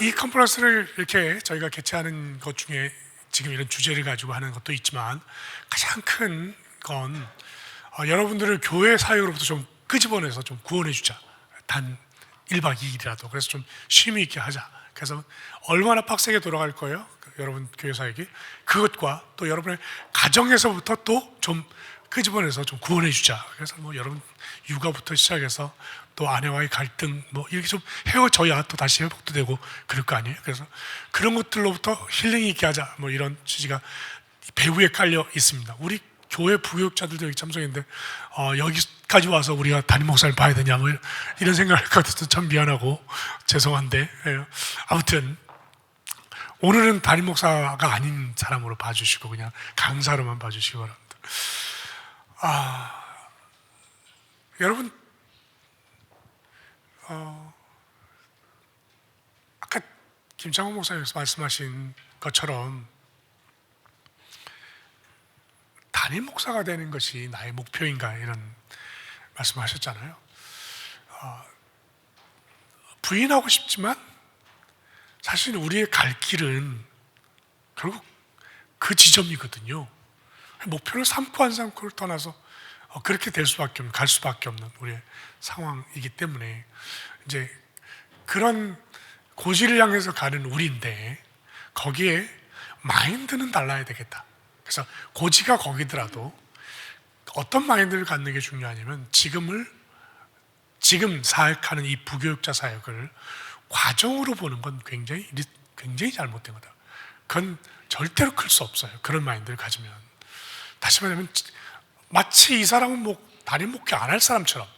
이 컨퍼런스를 이렇게 저희가 개최하는 것 중에 지금 이런 주제를 가지고 하는 것도 있지만 가장 큰 건 여러분들을 교회 사역으로부터 좀 끄집어내서 좀 구원해 주자. 단 1박 2일이라도. 그래서 좀 쉼이 있게 하자. 그래서 얼마나 빡세게 돌아갈 거예요? 여러분 교회 사역이. 그것과 또 여러분의 가정에서부터 또 좀 끄집어내서 좀 구원해 주자. 그래서 뭐 여러분 육아부터 시작해서 또 아내와의 갈등 뭐 이렇게 좀 헤어져야 또 다시 회복도 되고 그럴 거 아니에요. 그래서 그런 것들로부터 힐링이 있게 하자. 뭐 이런 취지가 배후에 깔려 있습니다. 우리 교회 부교육자들도 여기 참석했는데 여기까지 와서 우리가 담임 목사를 봐야 되냐 뭐 이런 생각을 할 것 같아서 참 미안하고 죄송한데, 예. 아무튼 오늘은 담임 목사가 아닌 사람으로 봐주시고 그냥 강사로만 봐주시기 바랍니다. 여러분 아까 김창호 목사님께서 말씀하신 것처럼 담임 목사가 되는 것이 나의 목표인가 이런 말씀하셨잖아요. 부인하고 싶지만 사실 우리의 갈 길은 결국 그 지점이거든요. 목표를 삼고 안 삼고를 떠나서 그렇게 될 수밖에 없는, 갈 수밖에 없는 우리의 상황이기 때문에 이제 그런 고지를 향해서 가는 우리인데 거기에 마인드는 달라야 되겠다. 그래서 고지가 거기더라도 어떤 마인드를 갖는 게 중요하냐면 지금 사역하는 이 부교육자 사역을 과정으로 보는 건 굉장히 잘못된 거다. 그건 절대로 클 수 없어요. 그런 마인드를 가지면. 다시 말하면 마치 이 사람은 뭐 담임 목회 안 할 사람처럼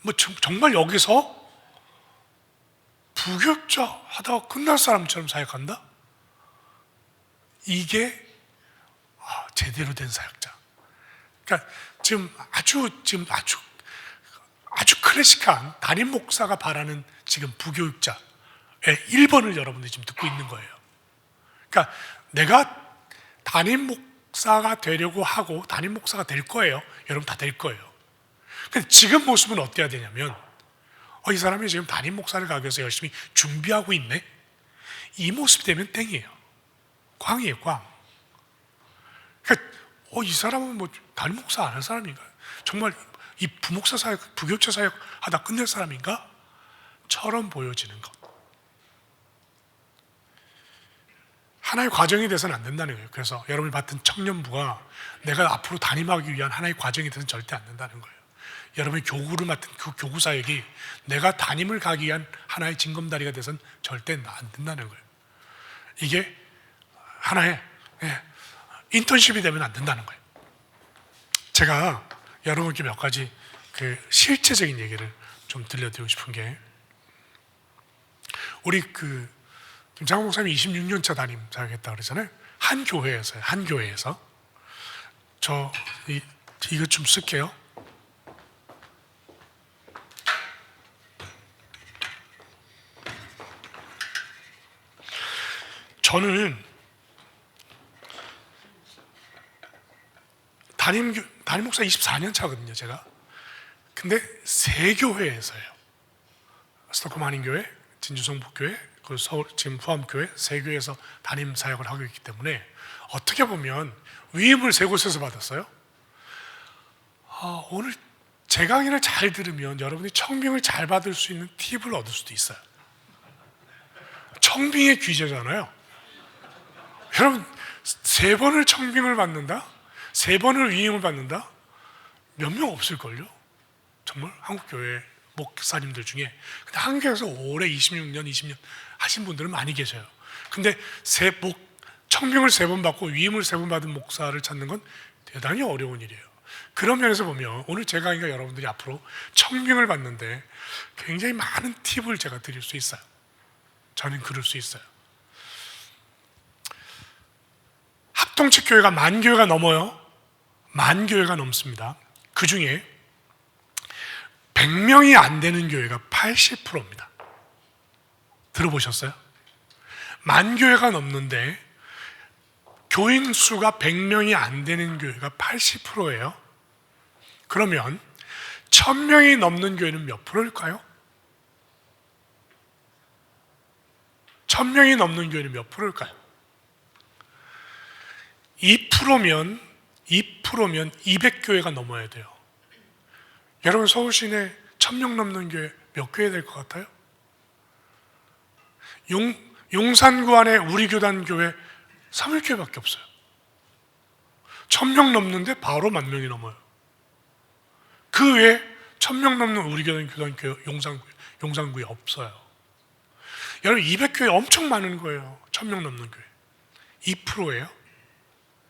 뭐 정말 여기서 부교육자 하다가 끝날 사람처럼 사역한다? 이게 제대로 된 사역자. 그러니까 지금 아주 클래식한 담임 목사가 바라는 지금 부교육자의 1번을 여러분들이 지금 듣고 있는 거예요. 그러니까 내가 담임 목사가 되려고 하고 담임 목사가 될 거예요. 여러분 다 될 거예요. 근데 지금 모습은 어때야 되냐면 이 사람이 지금 담임 목사를 가기 위해서 열심히 준비하고 있네. 이 모습 되면 땡이에요. 광이에요, 광. 그러니까 이 사람은 뭐 담임 목사 안 할 사람인가? 정말 이 부목사 사역, 부교육자 사역 하다 끝낼 사람인가? 처럼 보여지는 것. 하나의 과정이 돼서는 안 된다는 거예요. 그래서 여러분이 맡은 청년부가 내가 앞으로 담임하기 위한 하나의 과정이 돼서는 절대 안 된다는 거예요. 여러분이 교구를 맡은 그 교구 사역이 내가 담임을 가기 위한 하나의 징검다리가 돼서는 절대 안 된다는 거예요. 이게 하나의 인턴십이 되면 안 된다는 거예요. 제가 여러분께 몇 가지 그 실제적인 얘기를 좀 들려드리고 싶은 게 우리 그 김창호 목사님이 26년차 담임 사역했다 그러잖아요. 한 교회에서 이거 좀 쓸게요. 저는 담임 목사 24년 차거든요, 제가. 근데 세 교회에서요. 스토크홈 한인교회, 진주성북교회, 그 서울 지금 후암교회 세 교회에서 담임 사역을 하고 있기 때문에 어떻게 보면 위임을 세 곳에서 받았어요. 오늘 제 강의를 잘 들으면 여러분이 청빙을 잘 받을 수 있는 팁을 얻을 수도 있어요. 청빙의 귀재잖아요. 여러분 3번을 청빙을 받는다? 3번을 위임을 받는다? 몇 명 없을걸요? 정말 한국교회 목사님들 중에. 근데 한국에서 오래 26년, 20년 하신 분들은 많이 계셔요. 근데 청빙을 3번 받고 위임을 3번 받은 목사를 찾는 건 대단히 어려운 일이에요. 그런 면에서 보면 오늘 제 강의가 여러분들이 앞으로 청빙을 받는데 굉장히 많은 팁을 제가 드릴 수 있어요. 저는 그럴 수 있어요. 합동측 교회가 10,000교회가 넘어요. 10,000교회가 넘습니다. 그 중에 100명이 안 되는 교회가 80%입니다. 들어보셨어요? 10,000교회가 넘는데 교인 수가 100명이 안 되는 교회가 80%예요. 그러면 1,000명이 넘는 교회는 몇 프로일까요? 1000명이 넘는 교회는 몇 프로일까요? 2%면 200교회가 넘어야 돼요. 여러분, 서울 시내 1000명 넘는 교회 몇 교회 될 것 같아요? 용산구 안에 우리 교단 교회 3일교회밖에 없어요. 1000명 넘는데 바로 10,000명이 넘어요. 그 외에 1000명 넘는 우리 교단 교회 용산구에 없어요. 여러분, 200교회 엄청 많은 거예요. 1000명 넘는 교회 2%예요.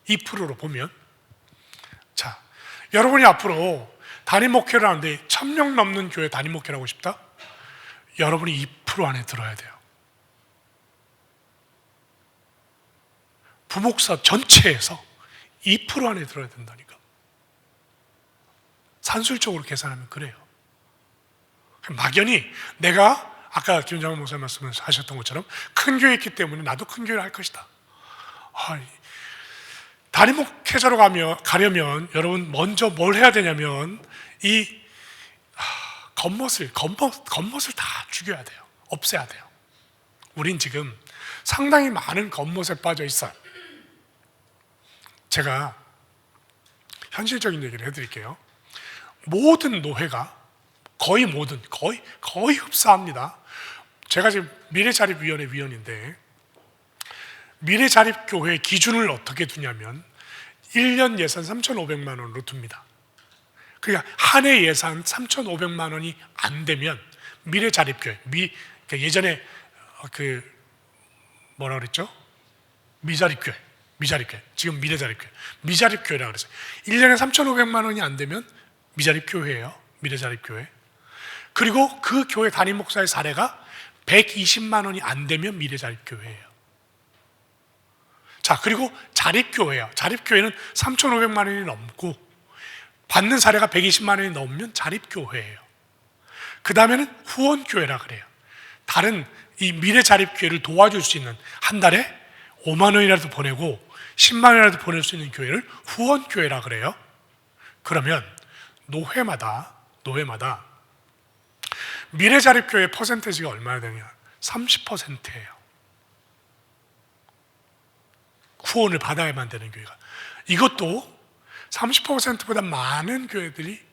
2%로 보면, 자, 여러분이 앞으로 단임 목회를 하는데 1000명 넘는 교회 단임 목회를 하고 싶다? 여러분이 2% 안에 들어야 돼요. 부목사 전체에서 2% 안에 들어야 된다니까. 산술적으로 계산하면 그래요. 막연히 내가 아까 김장훈 목사님 말씀하셨던 것처럼 큰 교회 있기 때문에 나도 큰 교회를 할 것이다. 단임 목회자로 가려면 여러분 먼저 뭘 해야 되냐면 이 겉멋을 다 죽여야 돼요. 없애야 돼요. 우린 지금 상당히 많은 겉멋에 빠져 있어요. 제가 현실적인 얘기를 해드릴게요. 모든 노회가 거의 흡사합니다. 제가 지금 미래자립위원회 위원인데 미래자립교회 기준을 어떻게 두냐면 1년 예산 3,500만 원으로 둡니다. 그러니까 한 해 예산 3,500만 원이 안 되면 미래자립교회, 그러니까 예전에 뭐라 그랬죠? 미자립교회, 지금 미자립교회라고 그랬어요. 1년에 3,500만 원이 안 되면 미자립교회예요. 미래자립교회. 그리고 그 교회 담임 목사의 사례가 120만 원이 안 되면 미래자립교회예요. 자, 그리고 자립교회예요. 자립교회는 3,500만 원이 넘고 받는 사례가 120만 원이 넘으면 자립교회예요. 그 다음에는 후원교회라 그래요. 다른 이 미래자립교회를 도와줄 수 있는, 한 달에 5만 원이라도 보내고 10만 원이라도 보낼 수 있는 교회를 후원교회라 그래요. 그러면 노회마다 미래자립교회 퍼센테이지가 얼마나 되냐? 30%예요. 후원을 받아야만 되는 교회가. 이것도 30%보다 많은 교회들이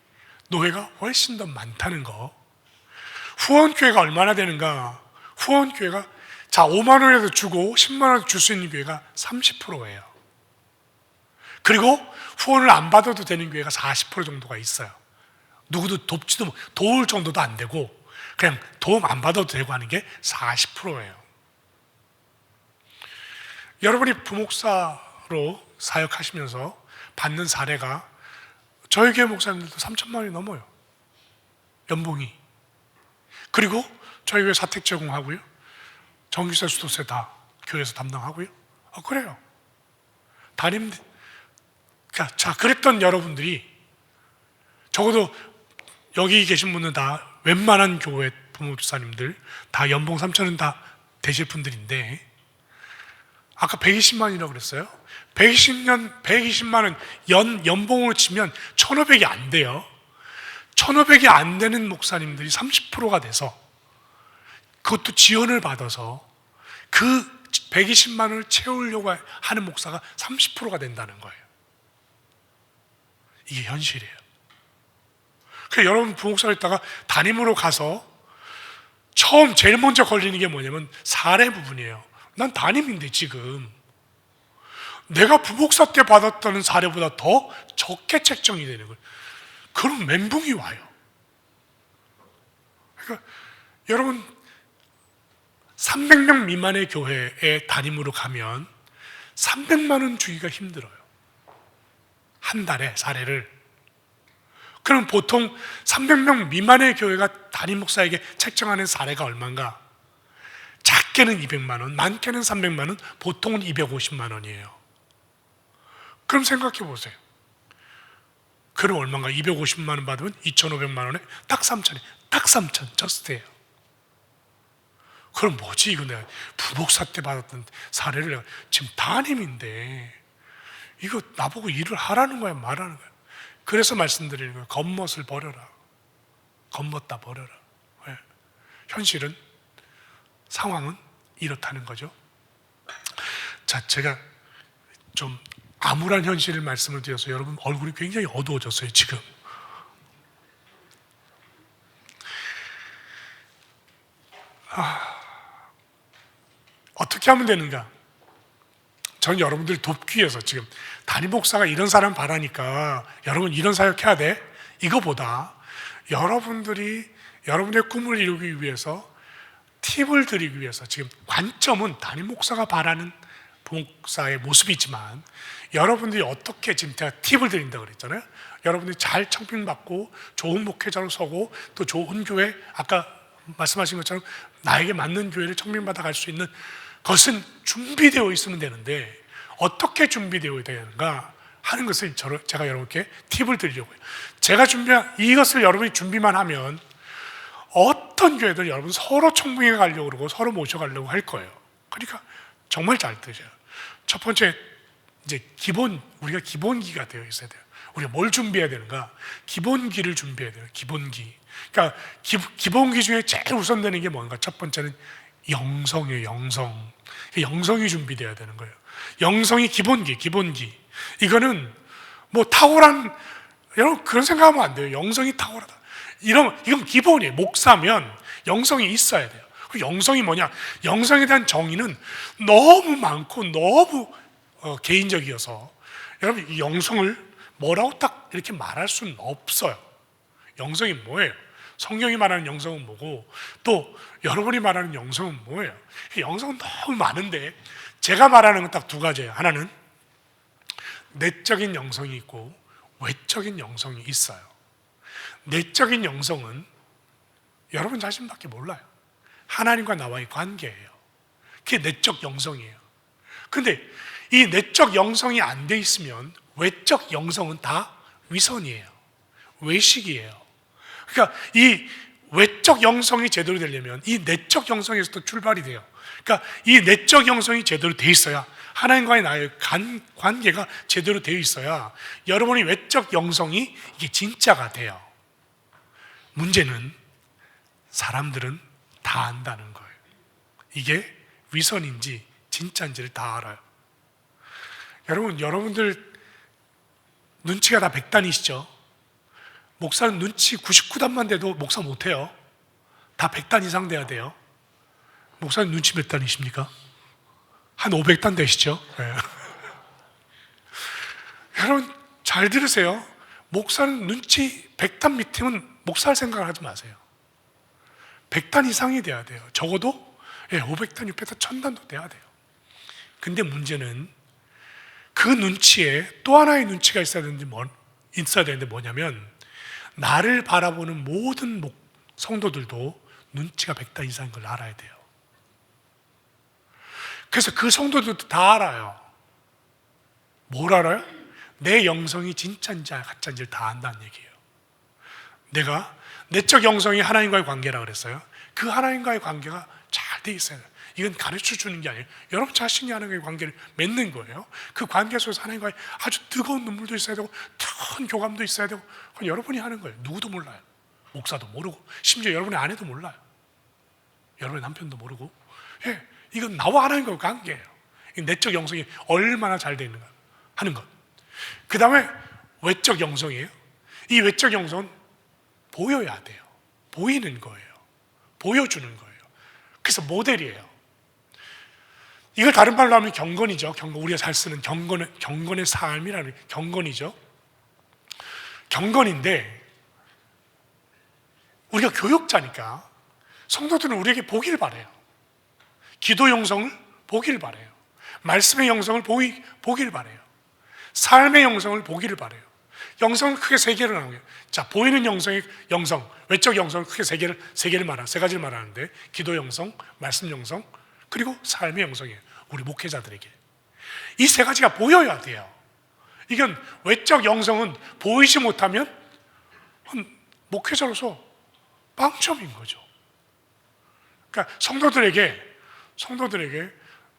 노회가 훨씬 더 많다는 거. 후원교회가 얼마나 되는가? 후원교회가 5만 원이라도 주고 10만 원이라도 줄 수 있는 교회가 30%예요. 그리고 후원을 안 받아도 되는 교회가 40% 정도가 있어요. 누구도 도울 정도도 안 되고 그냥 도움 안 받아도 되고 하는 게 40%예요. 여러분이 부목사로 사역하시면서 받는 사례가 저희 교회 목사님들도 3천만 원이 넘어요. 연봉이. 그리고 저희 교회 사택 제공하고요. 전기세, 수도세 다 교회에서 담당하고요. 그래요. 자, 그랬던 여러분들이 적어도 여기 계신 분은 다 웬만한 교회 부목사님들 다 연봉 3천은 다 되실 분들인데 아까 120만이라고 그랬어요. 120만 원 연봉으로 치면 1,500이 안 돼요. 1,500이 안 되는 목사님들이 30%가 돼서 그것도 지원을 받아서 그 120만 원을 채우려고 하는 목사가 30%가 된다는 거예요. 이게 현실이에요. 그래서 여러분 부목사로 있다가 담임으로 가서 처음 제일 먼저 걸리는 게 뭐냐면 사례 부분이에요. 난 담임인데 지금 내가 부목사 때 받았다는 사례보다 더 적게 책정이 되는 거예요. 그럼 멘붕이 와요. 그러니까 여러분 300명 미만의 교회에 담임으로 가면 300만 원 주기가 힘들어요. 한 달에 사례를. 그럼 보통 300명 미만의 교회가 담임 목사에게 책정하는 사례가 얼마인가? 작게는 200만 원, 많게는 300만 원, 보통은 250만 원이에요. 그럼 생각해 보세요. 그럼 얼마인가? 250만 원 받으면 2,500만 원에 딱 3,000에 딱 3,000 저스트예요. 그럼 뭐지 이거 내가 부목사 때 받았던 사례를 내가 지금 담임인데 이거 나보고 일을 하라는 거야 말하는 거야. 그래서 말씀드리는 거예요. 겉멋을 버려라. 겉멋 다 버려라. 왜? 현실은 상황은 이렇다는 거죠. 자, 제가 좀 암울한 현실을 말씀을 드려서 여러분 얼굴이 굉장히 어두워졌어요, 지금. 어떻게 하면 되는가? 전 여러분들 돕기 위해서 지금 담임 목사가 이런 사람 바라니까 여러분 이런 사역해야 돼? 이거보다 여러분들이 여러분의 꿈을 이루기 위해서 팁을 드리기 위해서 지금 관점은 담임 목사가 바라는 목사의 모습이지만 여러분들이 어떻게 지금 제가 팁을 드린다고 그랬잖아요. 여러분들이 잘 청빙받고 좋은 목회자로 서고 또 좋은 교회, 아까 말씀하신 것처럼 나에게 맞는 교회를 청빙받아 갈 수 있는 것은 준비되어 있으면 되는데 어떻게 준비되어야 되는가 하는 것을 제가 여러분께 팁을 드리려고요. 제가 준비한 이것을 여러분이 준비만 하면 어떤 교회들 여러분 서로 청빙해 가려고 그러고 서로 모셔가려고 할 거예요. 그러니까 정말 잘 드셔요. 첫 번째, 이제 우리가 기본기가 되어 있어야 돼요. 우리가 뭘 준비해야 되는가? 기본기를 준비해야 돼요. 기본기. 그러니까 기본기 중에 제일 우선되는 게 뭔가? 첫 번째는 영성이에요. 영성이 준비돼야 되는 거예요. 영성이 기본기. 이거는 뭐 탁월한, 여러분 그런 생각하면 안 돼요. 영성이 탁월하다. 이건 기본이에요. 목사면 영성이 있어야 돼요. 그 영성이 뭐냐? 영성에 대한 정의는 너무 많고 너무 개인적이어서 여러분 이 영성을 뭐라고 딱 이렇게 말할 수는 없어요. 영성이 뭐예요? 성경이 말하는 영성은 뭐고 또 여러분이 말하는 영성은 뭐예요? 영성은 너무 많은데 제가 말하는 건 딱 두 가지예요. 하나는 내적인 영성이 있고 외적인 영성이 있어요. 내적인 영성은 여러분 자신밖에 몰라요. 하나님과 나와의 관계예요. 그게 내적 영성이에요. 근데 이 내적 영성이 안 돼 있으면 외적 영성은 다 위선이에요. 외식이에요. 그러니까 이 외적 영성이 제대로 되려면 이 내적 영성에서도 출발이 돼요. 그러니까 이 내적 영성이 제대로 돼 있어야 하나님과의 나의 관계가 제대로 되어 있어야 여러분의 외적 영성이 이게 진짜가 돼요. 문제는 사람들은 다 안다는 거예요. 이게 위선인지 진짜인지를 다 알아요. 여러분들 눈치가 다 100단이시죠? 목사는 눈치 99단만 돼도 목사 못해요. 다 100단 이상 돼야 돼요. 목사님 눈치 몇 단이십니까? 한 500단 되시죠? 네. 여러분 잘 들으세요. 목사는 눈치 100단 밑이면 목사할 생각을 하지 마세요. 100단 이상이 돼야 돼요. 적어도 500단, 600단, 1000단도 돼야 돼요. 근데 문제는 그 눈치에 또 하나의 눈치가 있어야 되는데 뭐냐면 나를 바라보는 모든 성도들도 눈치가 100단 이상인 걸 알아야 돼요. 그래서 그 성도들도 다 알아요. 뭘 알아요? 내 영성이 진짜인지 가짜인지를 다 안다는 얘기예요. 내가 내적 영성이 하나님과의 관계라고 그랬어요. 그 하나님과의 관계가 잘 돼 있어요. 이건 가르쳐 주는 게 아니에요. 여러분 자신이 하나님과의 관계를 맺는 거예요. 그 관계 속에서 하나님과의 아주 뜨거운 눈물도 있어야 되고 뜨거운 교감도 있어야 되고 그건 여러분이 하는 거예요. 누구도 몰라요. 목사도 모르고 심지어 여러분의 아내도 몰라요. 여러분의 남편도 모르고 이건 나와 하나님과의 관계예요. 내적 영성이 얼마나 잘 돼 있는가 하는 것. 그 다음에 외적 영성이에요. 이 외적 영성은 보여야 돼요. 보이는 거예요. 보여주는 거예요. 그래서 모델이에요. 이걸 다른 말로 하면 경건이죠. 우리가 잘 쓰는 경건의 삶이라는 경건이죠. 경건인데 우리가 교역자니까 성도들은 우리에게 보기를 바라요. 기도 영성을 보기를 바라요. 말씀의 영성을 보기를 바라요. 삶의 영성을 보기를 바라요. 영성은 크게 세 개를 나눠요. 자, 보이는 영성의 영성, 외적 영성은 크게 세 가지를 말하는데 기도 영성, 말씀 영성, 그리고 삶의 영성이에요. 우리 목회자들에게 이 세 가지가 보여야 돼요. 이건 외적 영성은 보이지 못하면 목회자로서 빵점인 거죠. 그러니까 성도들에게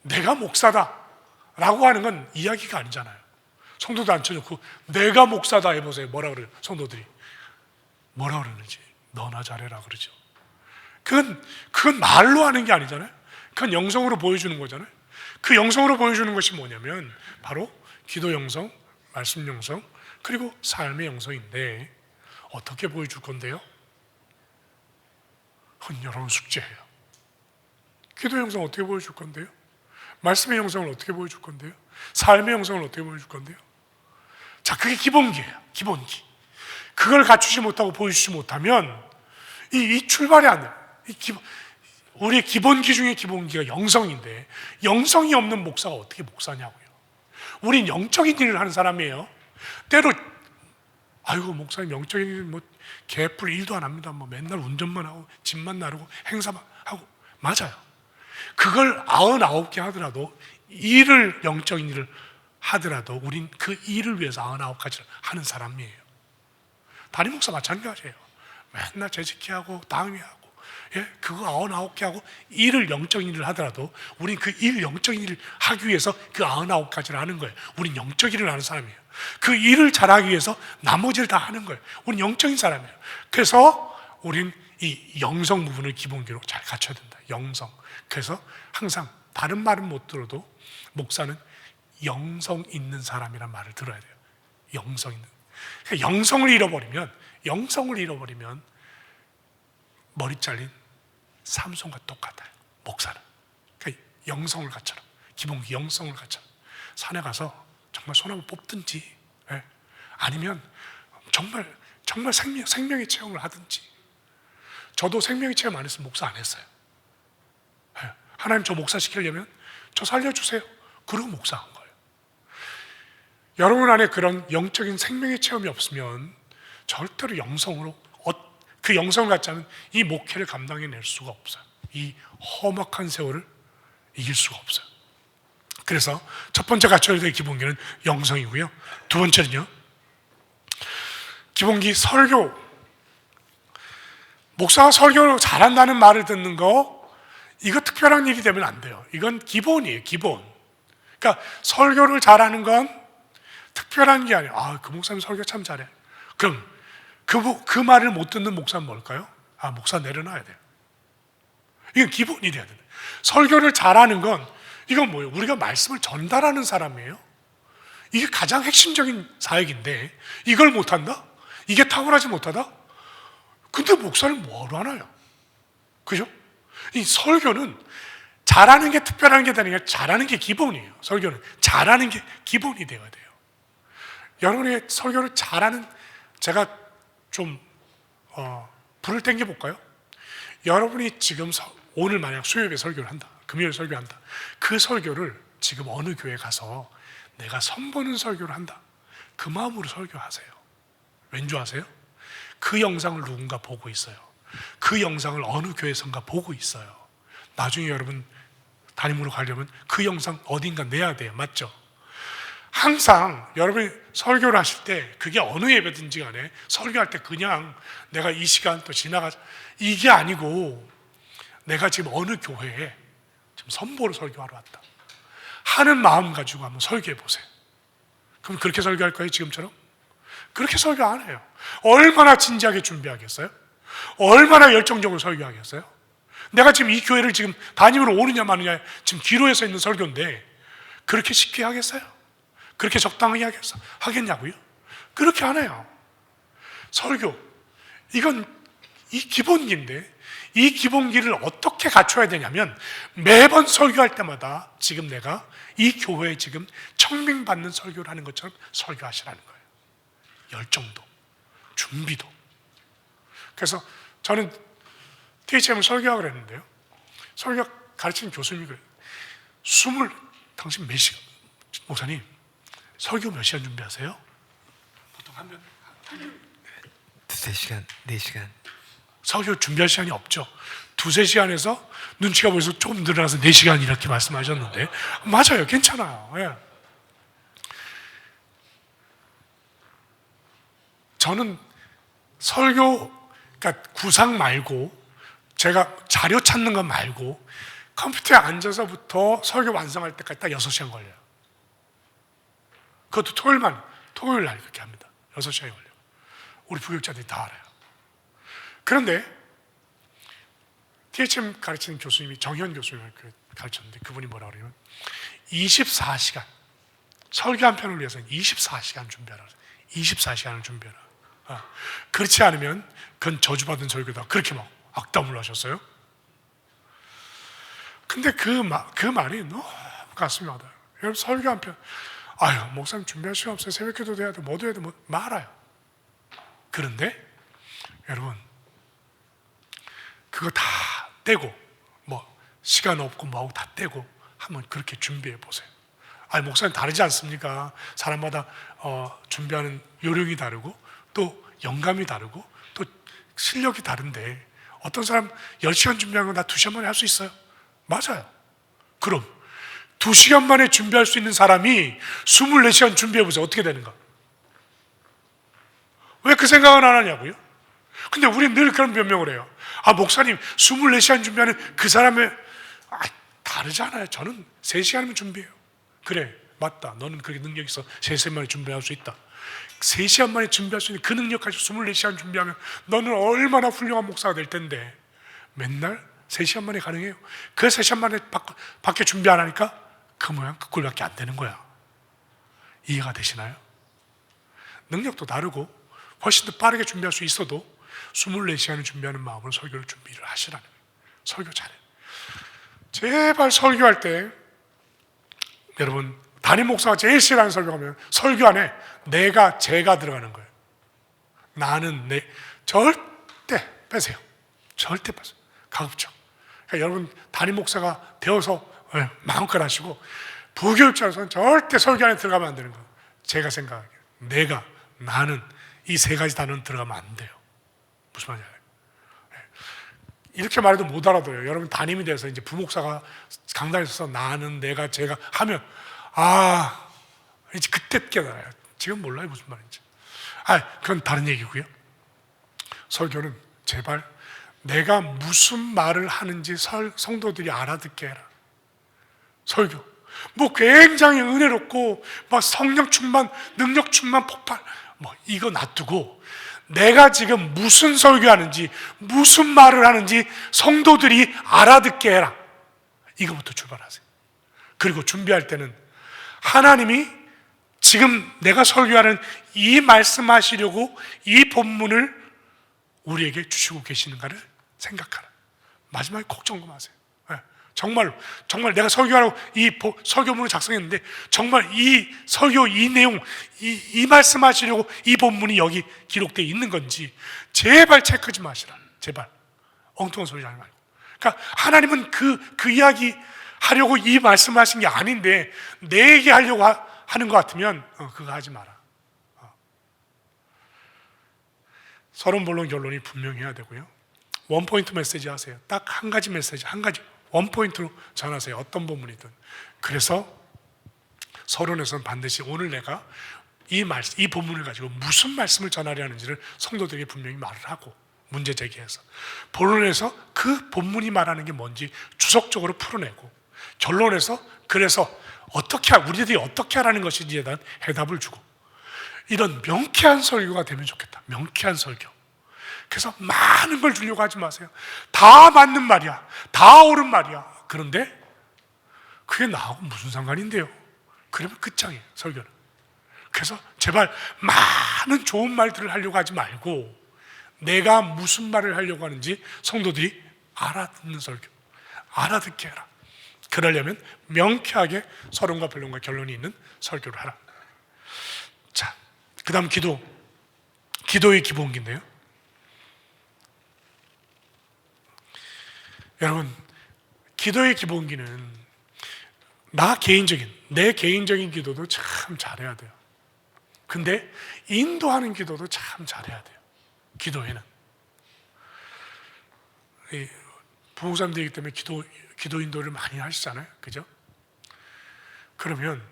내가 목사다라고 하는 건 이야기가 아니잖아요. 성도도 앉혀놓고 내가 목사다 해보세요. 뭐라 그래요? 성도들이 뭐라 그러는지 너나 잘해라 그러죠. 그건 말로 하는 게 아니잖아요. 그건 영성으로 보여주는 거잖아요. 그 영성으로 보여주는 것이 뭐냐면 바로 기도 영성, 말씀 영성, 그리고 삶의 영성인데 어떻게 보여줄 건데요? 그건 여러분 숙제예요. 기도 영성 어떻게 보여줄 건데요? 말씀의 영성을 어떻게 보여줄 건데요? 삶의 영성을 어떻게 보여줄 건데요? 자, 그게 기본기예요. 기본기. 그걸 갖추지 못하고 보여주지 못하면 이 출발이 안 돼요. 우리의 기본기 중에 기본기가 영성인데 영성이 없는 목사가 어떻게 목사냐고요. 우린 영적인 일을 하는 사람이에요. 때로 아이고 목사님 영적인 일 뭐 개뿔 일도 안 합니다. 뭐 맨날 운전만 하고 집만 나르고 행사만 하고 맞아요. 그걸 99개 하더라도 영적인 일을 하더라도 우린 그 일을 위해서 99가지를 하는 사람이에요. 담임 목사 마찬가지예요. 맨날 재직기하고 당위하고 그거 99개 하고 영적인 일을 하더라도 우린 그 영적인 일을 하기 위해서 그 99가지를 하는 거예요. 우린 영적인 일을 하는 사람이에요. 그 일을 잘하기 위해서 나머지를 다 하는 거예요. 우린 영적인 사람이에요. 그래서 우린 이 영성 부분을 기본기로 잘 갖춰야 된다. 영성. 그래서 항상 다른 말은 못 들어도 목사는 영성 있는 사람이란 말을 들어야 돼요. 영성 있는. 그러니까 영성을 잃어버리면 머리 잘린 삼손과 똑같아요. 목사는. 그러니까 영성을 갖춰라. 기본기 영성을 갖춰라. 산에 가서 정말 소나무 뽑든지 아니면 정말 생명의 체험을 하든지. 저도 생명의 체험 안 했으면 목사 안 했어요. 하나님 저 목사 시키려면 저 살려주세요. 그러고 목사한 거예요. 여러분 안에 그런 영적인 생명의 체험이 없으면 절대로 그 영성을 갖지 않으면 이 목회를 감당해낼 수가 없어요. 이 험악한 세월을 이길 수가 없어요. 그래서 첫 번째 갖춰야 될 기본기는 영성이고요. 두 번째는요, 기본기 설교. 목사가 설교를 잘한다는 말을 듣는 거, 이거 특별한 일이 되면 안 돼요. 이건 기본이에요, 기본. 그러니까 설교를 잘하는 건 특별한 게 아니에요. 그 목사님 설교 참 잘해. 그럼 그 말을 못 듣는 목사는 뭘까요? 목사 내려놔야 돼요. 이건 기본이 돼야 돼요. 설교를 잘하는 건 이건 뭐예요? 우리가 말씀을 전달하는 사람이에요. 이게 가장 핵심적인 사역인데 이걸 못한다? 이게 탁월하지 못하다? 근데 목사는 뭐하러 하나요? 그죠? 이 설교는 잘하는 게 특별한 게 아니라 잘하는 게 기본이에요. 설교는 잘하는 게 기본이 되어야 돼요. 여러분의 설교를 잘하는, 제가 좀 불을 땡겨볼까요? 여러분이 지금 오늘 만약 수요일에 설교를 한다, 금요일 설교한다, 그 설교를 지금 어느 교회 가서 내가 선보는 설교를 한다, 그 마음으로 설교하세요. 왠지 아세요? 그 영상을 누군가 보고 있어요. 그 영상을 어느 교회선가 보고 있어요. 나중에 여러분 담임으로 가려면 그 영상 어딘가 내야 돼요. 맞죠? 항상 여러분이 설교를 하실 때 그게 어느 예배든지 간에 설교할 때 그냥 내가 이 시간 또 지나가자 이게 아니고 내가 지금 어느 교회에 지금 선보러 설교하러 왔다 하는 마음 가지고 한번 설교해 보세요. 그럼 그렇게 설교할 거예요? 지금처럼? 그렇게 설교 안 해요. 얼마나 진지하게 준비하겠어요? 얼마나 열정적으로 설교하겠어요? 내가 지금 이 교회를 지금 담임으로 오느냐 마느냐 지금 기로에서 있는 설교인데 그렇게 쉽게 하겠어요? 그렇게 적당하게 하겠냐고요? 그렇게 안 해요. 설교, 이건 이 기본기인데 이 기본기를 어떻게 갖춰야 되냐면 매번 설교할 때마다 지금 내가 이 교회에 지금 청명받는 설교를 하는 것처럼 설교하시라는 거예요. 열정도, 준비도. 그래서 저는 THM을 설교하고 그랬는데요. 설교 가르치는 교수님이 그래요. 당신 몇 시간, 목사님, 설교 몇 시간 준비하세요? 보통 하면 2-3시간, 4시간. 설교 준비할 시간이 없죠. 2-3시간에서 눈치가 보여서 조금 늘어나서 4시간 이렇게 말씀하셨는데 맞아요. 괜찮아요. 예. 저는 설교, 그러니까 구상 말고 제가 자료 찾는 거 말고 컴퓨터에 앉아서부터 설교 완성할 때까지 딱 6시간 걸려요. 그것도 토요일 날 그렇게 합니다. 6시간이 걸려요. 우리 부교육자들이 다 알아요. 그런데 THM 가르치는 교수님이 정현 교수님을 가르쳤는데 그분이 뭐라 그러냐면 24시간 설교 한 편을 위해서는 24시간 준비하라. 24시간을 준비하라. 그렇지 않으면 그건 저주받은 설교다. 그렇게 막 악담을 하셨어요. 근데 그 말이 너무 가슴이 와닿아요. 여러분 설교 한 편, 아유 목사님 준비할 시간 없어요. 새벽기도 해야 돼. 뭐도 해야 돼. 뭐 말아요. 그런데 여러분 그거 다 떼고 뭐 시간 없고 뭐하고 다 떼고 한번 그렇게 준비해 보세요. 아니 목사님 다르지 않습니까? 사람마다 준비하는 요령이 다르고 또 영감이 다르고 또 실력이 다른데 어떤 사람 10시간 준비하는 건 나 2시간 만에 할 수 있어요? 맞아요. 그럼 2시간 만에 준비할 수 있는 사람이 24시간 준비해 보세요. 어떻게 되는가? 왜 그 생각은 안 하냐고요? 근데 우리는 늘 그런 변명을 해요. 아 목사님 24시간 준비하는 그 사람의 다르잖아요. 저는 3시간이면 준비해요. 그래 맞다. 너는 그렇게 능력이 있어. 3시간 만에 준비할 수 있다. 3시간 만에 준비할 수 있는 그 능력 가지고 24시간 준비하면 너는 얼마나 훌륭한 목사가 될 텐데 맨날 3시간 만에 가능해요. 그 3시간 만에 밖에 준비 안 하니까 그 모양 그 꼴밖에 안 되는 거야. 이해가 되시나요? 능력도 다르고 훨씬 더 빠르게 준비할 수 있어도 24시간을 준비하는 마음으로 설교를 준비를 하시라는 거예요. 설교 잘해. 제발 설교할 때 여러분 담임 목사가 제일 싫어하는 설교하면 설교 안에 제가 들어가는 거예요. 나는 절대 빼세요. 절대 빼세요. 가급적. 그러니까 여러분 담임 목사가 되어서 마음껏 하시고 부교육자로서는 절대 설교 안에 들어가면 안 되는 거예요. 제가 생각하기에 나는 이 3가지 단어는 들어가면 안 돼요. 무슨 말인지 알아요? 이렇게 말해도 못 알아들어요. 여러분 담임이 돼서 이제 부목사가 강단에 서서 나는 내가 제가 하면 이제 그때 깨달아요. 지금 몰라요 무슨 말인지. 그건 다른 얘기고요. 설교는 제발 내가 무슨 말을 하는지 성도들이 알아듣게 해라. 설교 뭐 굉장히 은혜롭고 막 성령 충만, 능력 충만, 폭발 뭐 이거 놔두고 내가 지금 무슨 설교하는지 무슨 말을 하는지 성도들이 알아듣게 해라. 이거부터 출발하세요. 그리고 준비할 때는 하나님이 지금 내가 설교하는 이 말씀하시려고 이 본문을 우리에게 주시고 계시는가를 생각하라. 마지막에 꼭 점검하세요. 정말 내가 설교하라고 이 설교문을 작성했는데 정말 이 설교 이 내용 이 말씀하시려고 이 본문이 여기 기록되어 있는 건지 제발 체크 좀 하시라. 제발 엉뚱한 소리 하지 말고. 그러니까 하나님은 그 이야기 하려고 이 말씀을 하신 게 아닌데 내 얘기 하려고 하는 것 같으면 그거 하지 마라. 서론 본론 결론이 분명해야 되고요. 원포인트 메시지 하세요. 딱 한 가지 메시지, 한 가지 원포인트로 전하세요. 어떤 본문이든. 그래서 서론에서는 반드시 오늘 내가 이 본문을 가지고 무슨 말씀을 전하려 하는지를 성도들에게 분명히 말을 하고 문제 제기해서 본론에서 그 본문이 말하는 게 뭔지 주석적으로 풀어내고 결론에서 그래서 우리들이 어떻게 하라는 것인지에 대한 해답을 주고 이런 명쾌한 설교가 되면 좋겠다. 명쾌한 설교. 그래서 많은 걸 주려고 하지 마세요. 다 맞는 말이야. 다 옳은 말이야. 그런데 그게 나하고 무슨 상관인데요? 그러면 끝장이에요, 설교는. 그래서 제발 많은 좋은 말들을 하려고 하지 말고 내가 무슨 말을 하려고 하는지 성도들이 알아듣는 설교, 알아듣게 해라. 그러려면 명쾌하게 서론과 변론과 결론이 있는 설교를 하라. 자, 그 다음 기도의 기본기인데요. 여러분, 기도의 기본기는 내 개인적인 기도도 참 잘해야 돼요. 근데 인도하는 기도도 참 잘해야 돼요. 기도에는 부목사님들이기 때문에 기도 인도를 많이 하시잖아요. 그죠? 그러면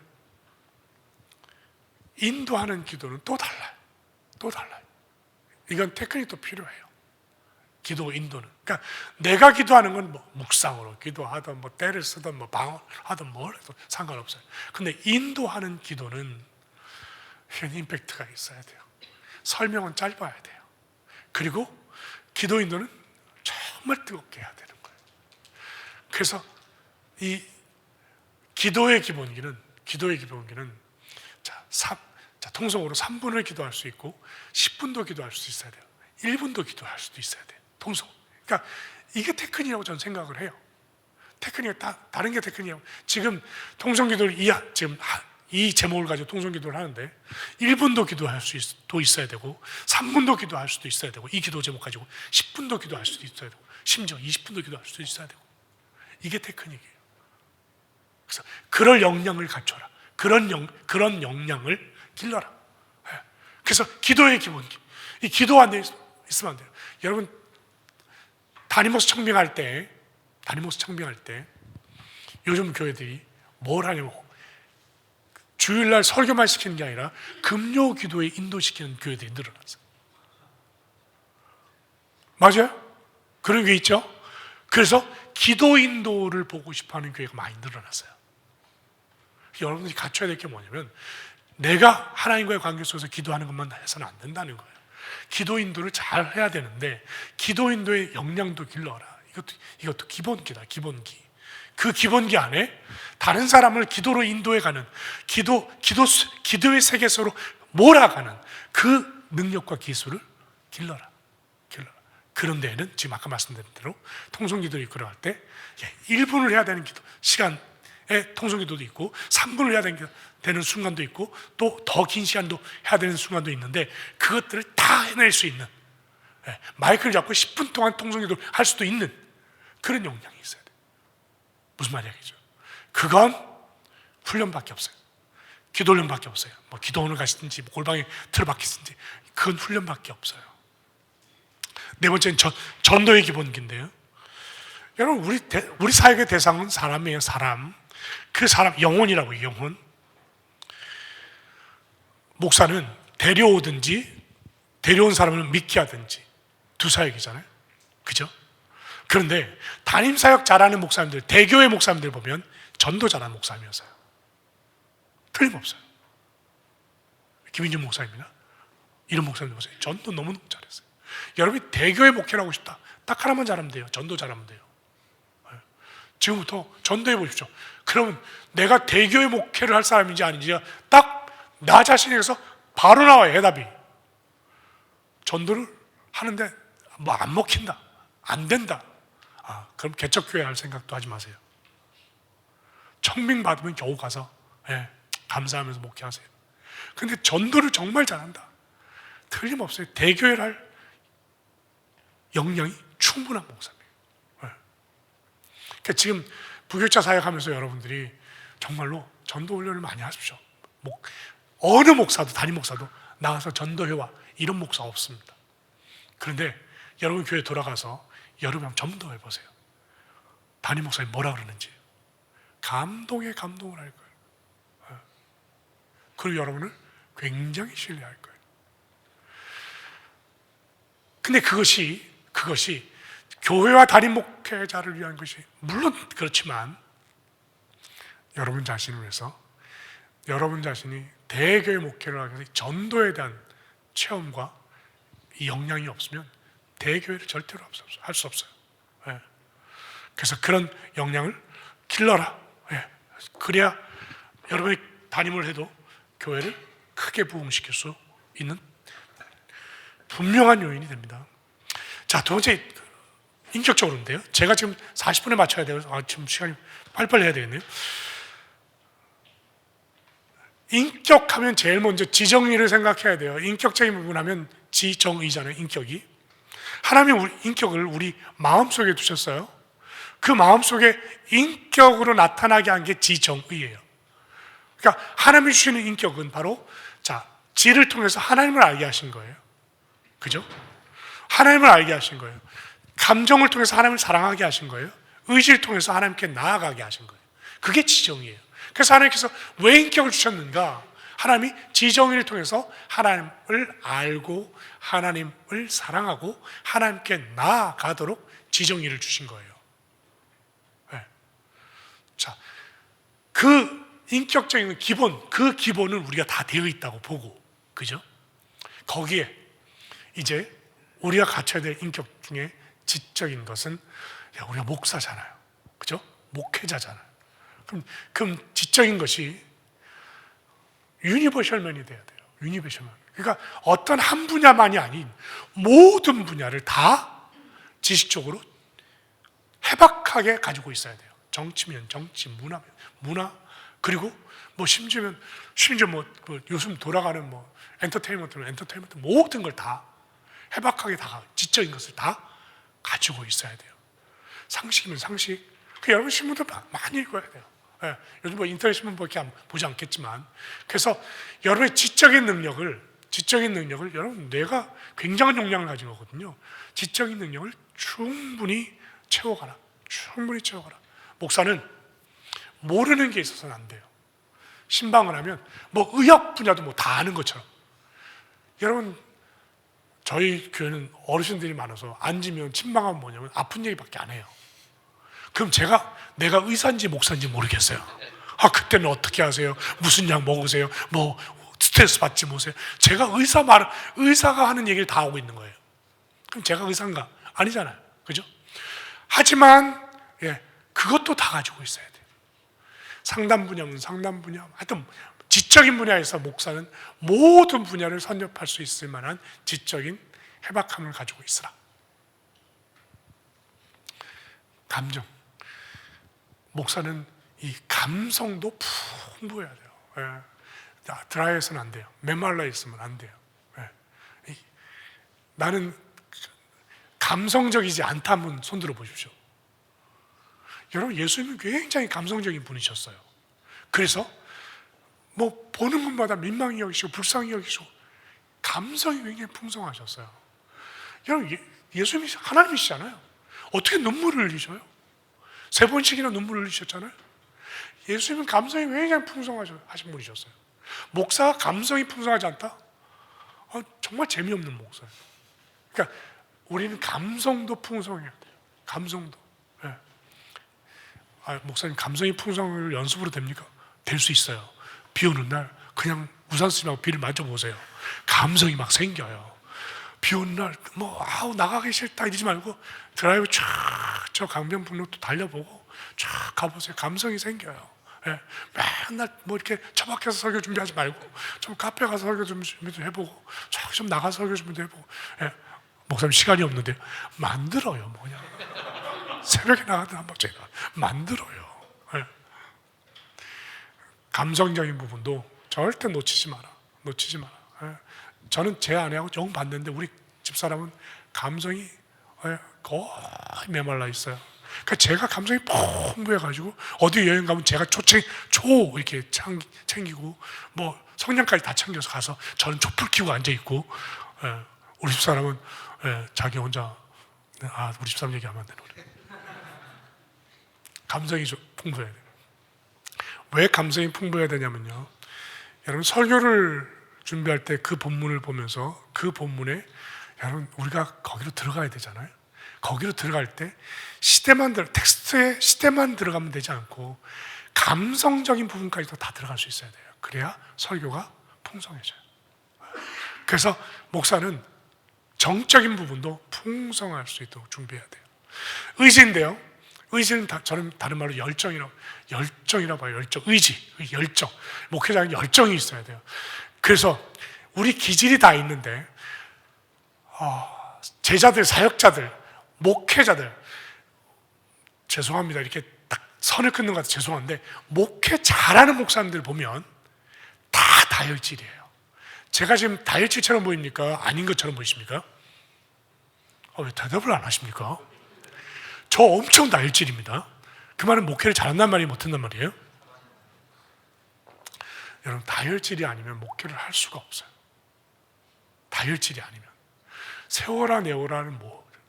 인도하는 기도는 또 달라요. 이건 테크닉도 필요해요. 기도 인도는. 그러니까 내가 기도하는 건 뭐 묵상으로 기도하든 뭐 때를 쓰든 뭐 방언하든 뭘 해도 상관없어요. 근데 인도하는 기도는 임팩트가 있어야 돼요. 설명은 짧아야 돼요. 그리고 기도 인도는 정말 뜨겁게 해야 되는 거예요. 그래서 이 기도의 기본기는 통성으로 3분을 기도할 수 있고 10분도 기도할 수 있어야 돼요. 1분도 기도할 수도 있어야 돼요. 통성. 그러니까 이게 테크닉이라고 저는 생각을 해요. 다른 게 테크닉이라고. 지금 통성기도를 지금 이 제목을 가지고 통성기도를 하는데 1분도 기도할 수도 있어야 되고 3분도 기도할 수도 있어야 되고 이 기도 제목 가지고 10분도 기도할 수도 있어야 되고 심지어 20분도 기도할 수도 있어야 되고 이게 테크닉이에요. 그래서 그럴 역량을 갖춰라. 그런 역량을 길러라. 그래서 기도의 기본기. 이 기도 안 돼 있으면 안 돼요. 여러분 담임목사 청빙할 때 요즘 교회들이 뭘 하냐면 주일날 설교만 시키는 게 아니라 금요 기도에 인도시키는 교회들이 늘어났어요. 맞아요? 그런 게 있죠? 그래서 기도 인도를 보고 싶어하는 교회가 많이 늘어났어요. 여러분들이 갖춰야 될 게 뭐냐면 내가 하나님과의 관계 속에서 기도하는 것만 해서는 안 된다는 거예요. 기도 인도를 잘 해야 되는데 기도 인도의 역량도 길러라. 이것도 기본기다. 기본기. 그 기본기 안에 다른 사람을 기도로 인도해가는 기도의 세계소로 몰아가는 그 능력과 기술을 길러라. 그런 데에는 지금 아까 말씀드린 대로 통성기도를 이끌어갈 때 1분을 해야 되는 시간에 통성기도도 있고 3분을 해야 되는 순간도 있고 또 더 긴 시간도 해야 되는 순간도 있는데 그것들을 다 해낼 수 있는, 마이크를 잡고 10분 동안 통성기도를 할 수도 있는 그런 역량이 있어야 돼요. 무슨 말이야겠죠? 그건 훈련밖에 없어요. 기도 훈련밖에 없어요. 뭐 기도원을 가시든지 골방에 틀어박히든지 그건 훈련밖에 없어요. 네 번째는 전도의 기본기인데요. 여러분 우리 사역의 대상은 사람이에요. 사람. 그 사람 영혼이라고요. 영혼. 목사는 데려온 사람을 믿게 하든지 두 사역이잖아요. 그죠? 그런데 담임 사역 잘하는 목사님들, 대교회 목사님들 보면 전도 잘하는 목사님이었어요. 틀림없어요. 김인준 목사님이나 이런 목사님들 보세요. 전도 너무너무 잘했어요. 여러분이 대교회 목회를 하고 싶다. 딱 하나만 잘하면 돼요. 전도 잘하면 돼요. 지금부터 전도해 보십시오. 그러면 내가 대교회 목회를 할 사람인지 아닌지가 딱 나 자신에게서 바로 나와요. 해답이. 전도를 하는데 뭐 안 먹힌다. 안 된다. 그럼 개척교회 할 생각도 하지 마세요. 청빙 받으면 겨우 가서 감사하면서 목회하세요. 근데 전도를 정말 잘한다. 틀림없어요. 대교회를 할 역량이 충분한 목사입니다. 그러니까 지금 부교육자 사역하면서 여러분들이 정말로 전도 훈련을 많이 하십시오. 어느 목사도 담임 목사도 나가서 전도해와 이런 목사 없습니다. 그런데 여러분 교회 돌아가서 여러분 한번 전도해보세요. 담임 목사님 뭐라 그러는지 감동을 할 거예요. 그리고 여러분을 굉장히 신뢰할 거예요. 근데 그것이 교회와 담임 목회자를 위한 것이 물론 그렇지만 여러분 자신을 위해서 여러분 자신이 대교회 목회를 하기 위해서 전도에 대한 체험과 이 역량이 없으면 대교회를 절대로 할 수 없어요. 그래서 그런 역량을 길러라. 그래야 여러분이 담임을 해도 교회를 크게 부흥시킬 수 있는 분명한 요인이 됩니다. 자, 두 번째 인격적으로인데요. 제가 지금 40분에 맞춰야 돼요. 지금 시간이 빨리빨리 해야 되겠네요. 인격하면 제일 먼저 지정의를 생각해야 돼요. 인격적인 부분 하면 지정의잖아요. 인격이. 하나님이 인격을 우리 마음속에 두셨어요. 그 마음속에 인격으로 나타나게 한 게 지정의예요. 그러니까 하나님이 주시는 인격은 바로 지를 통해서 하나님을 알게 하신 거예요. 그죠? 하나님을 알게 하신 거예요. 감정을 통해서 하나님을 사랑하게 하신 거예요. 의지를 통해서 하나님께 나아가게 하신 거예요. 그게 지정이에요. 그래서 하나님께서 왜 인격을 주셨는가? 하나님이 지정의를 통해서 하나님을 알고 하나님을 사랑하고 하나님께 나아가도록 지정의를 주신 거예요. 자, 그 인격적인 기본, 그 기본은 우리가 다 되어 있다고 보고, 그죠? 거기에 이제 우리가 갖춰야 될 인격 중에 지적인 것은 우리가 목사잖아요. 그죠? 목회자잖아요. 그럼 지적인 것이 유니버셜맨이 돼야 돼요. 유니버셜맨. 그러니까 어떤 한 분야만이 아닌 모든 분야를 다 지식적으로 해박하게 가지고 있어야 돼요. 정치면 정치, 문화면 문화, 그리고 뭐 심지어 뭐 요즘 돌아가는 뭐 엔터테인먼트는 엔터테인먼트, 모든 걸 다 해박하게 다 지적인 것을 다 가지고 있어야 돼요. 상식이면 상식. 여러분 신문도 많이 읽어야 돼요. 예, 요즘 뭐 인터넷 신문밖에 보지 않겠지만, 그래서 여러분의 지적인 능력을 여러분 뇌가 굉장한 용량을 가지고 있거든요. 지적인 능력을 충분히 채워가라. 목사는 모르는 게 있어서는 안 돼요. 신방을 하면 뭐 의학 분야도 뭐 다 아는 것처럼. 여러분 저희 교회는 어르신들이 많아서 앉으면 침방하면 뭐냐면 아픈 얘기밖에 안 해요. 그럼 내가 의사인지 목사인지 모르겠어요. 그때는 어떻게 하세요? 무슨 약 먹으세요? 뭐 스트레스 받지 마세요. 제가 의사가 하는 얘기를 다 하고 있는 거예요. 그럼 제가 의사인가? 아니잖아요. 그죠? 하지만 그것도 다 가지고 있어야 돼요. 상담 분야면 상담 분야, 하여튼 지적인 분야에서 목사는 모든 분야를 선접할 수 있을 만한 지적인 해박함을 가지고 있으라. 감정. 목사는 이 감성도 풍부해야 돼요. 드라이해서는 안 돼요. 메말라 있으면 안 돼요. 나는 감성적이지 않다 한번 손들어 보십시오. 여러분 예수님은 굉장히 감성적인 분이셨어요. 그래서 뭐 보는 것마다 민망히 여기시고 불쌍히 여기시고 감성이 굉장히 풍성하셨어요. 여러분 예수님이 하나님이시잖아요. 어떻게 눈물을 흘리셔요? 3번씩이나 눈물을 흘리셨잖아요. 예수님은 감성이 굉장히 풍성하신 분이셨어요. 목사가 감성이 풍성하지 않다? 정말 재미없는 목사예요. 그러니까 우리는 감성도 풍성해야 돼요. 감성도. 목사님 감성이 풍성을 연습으로 됩니까? 될 수 있어요. 비 오는 날 그냥 우산 쓰지 말고 비를 맞아보세요. 감성이 막 생겨요. 비 오는 날 나가기 싫다 이러지 말고 드라이브 저 강변북로 또 달려보고 쫙 가보세요. 감성이 생겨요. 맨날 뭐 이렇게 처박혀서 설교 준비하지 말고 좀 카페 가서 설교 준비도 해보고 좀 나가서 설교 준비도 해보고. 목사님 시간이 없는데 만들어요. 뭐냐 새벽에 나가든 한번 제가 만들어요. 감성적인 부분도 절대 놓치지 마라. 저는 제 아내하고 정 봤는데 우리 집사람은 감성이 거의 메말라 있어요. 그러니까 제가 감성이 풍부해가지고 어디 여행 가면 제가 이렇게 챙기고 뭐 성냥까지 다 챙겨서 가서 저는 촛불 켜고 앉아 있고, 우리 집사람은 자기 혼자 우리 집사람 얘기하면 안 되는. 감성이 좀 풍부해야 돼요. 왜 감성이 풍부해야 되냐면요, 여러분 설교를 준비할 때 그 본문을 보면서 그 본문에 여러분 우리가 거기로 들어가야 되잖아요. 거기로 들어갈 때 텍스트의 시대만 들어가면 되지 않고 감성적인 부분까지도 다 들어갈 수 있어야 돼요. 그래야 설교가 풍성해져요. 그래서 목사는 정적인 부분도 풍성할 수 있도록 준비해야 돼요. 의지인데요, 의지는 저는 다른 말로 열정이라고 봐요. 열정. 목회자는 열정이 있어야 돼요. 그래서 우리 기질이 다 있는데 제자들, 사역자들, 목회자들, 죄송합니다. 이렇게 딱 선을 끊는 것 같아서 죄송한데 목회 잘하는 목사님들 보면 다 다혈질이에요. 제가 지금 다혈질처럼 보입니까? 아닌 것처럼 보이십니까? 왜 대답을 안 하십니까? 저 엄청 다혈질입니다. 그 말은 목회를 잘한단 말이 못한단 말이에요? 여러분 다혈질이 아니면 목회를 할 수가 없어요. 다혈질이 아니면. 세워라 내워라는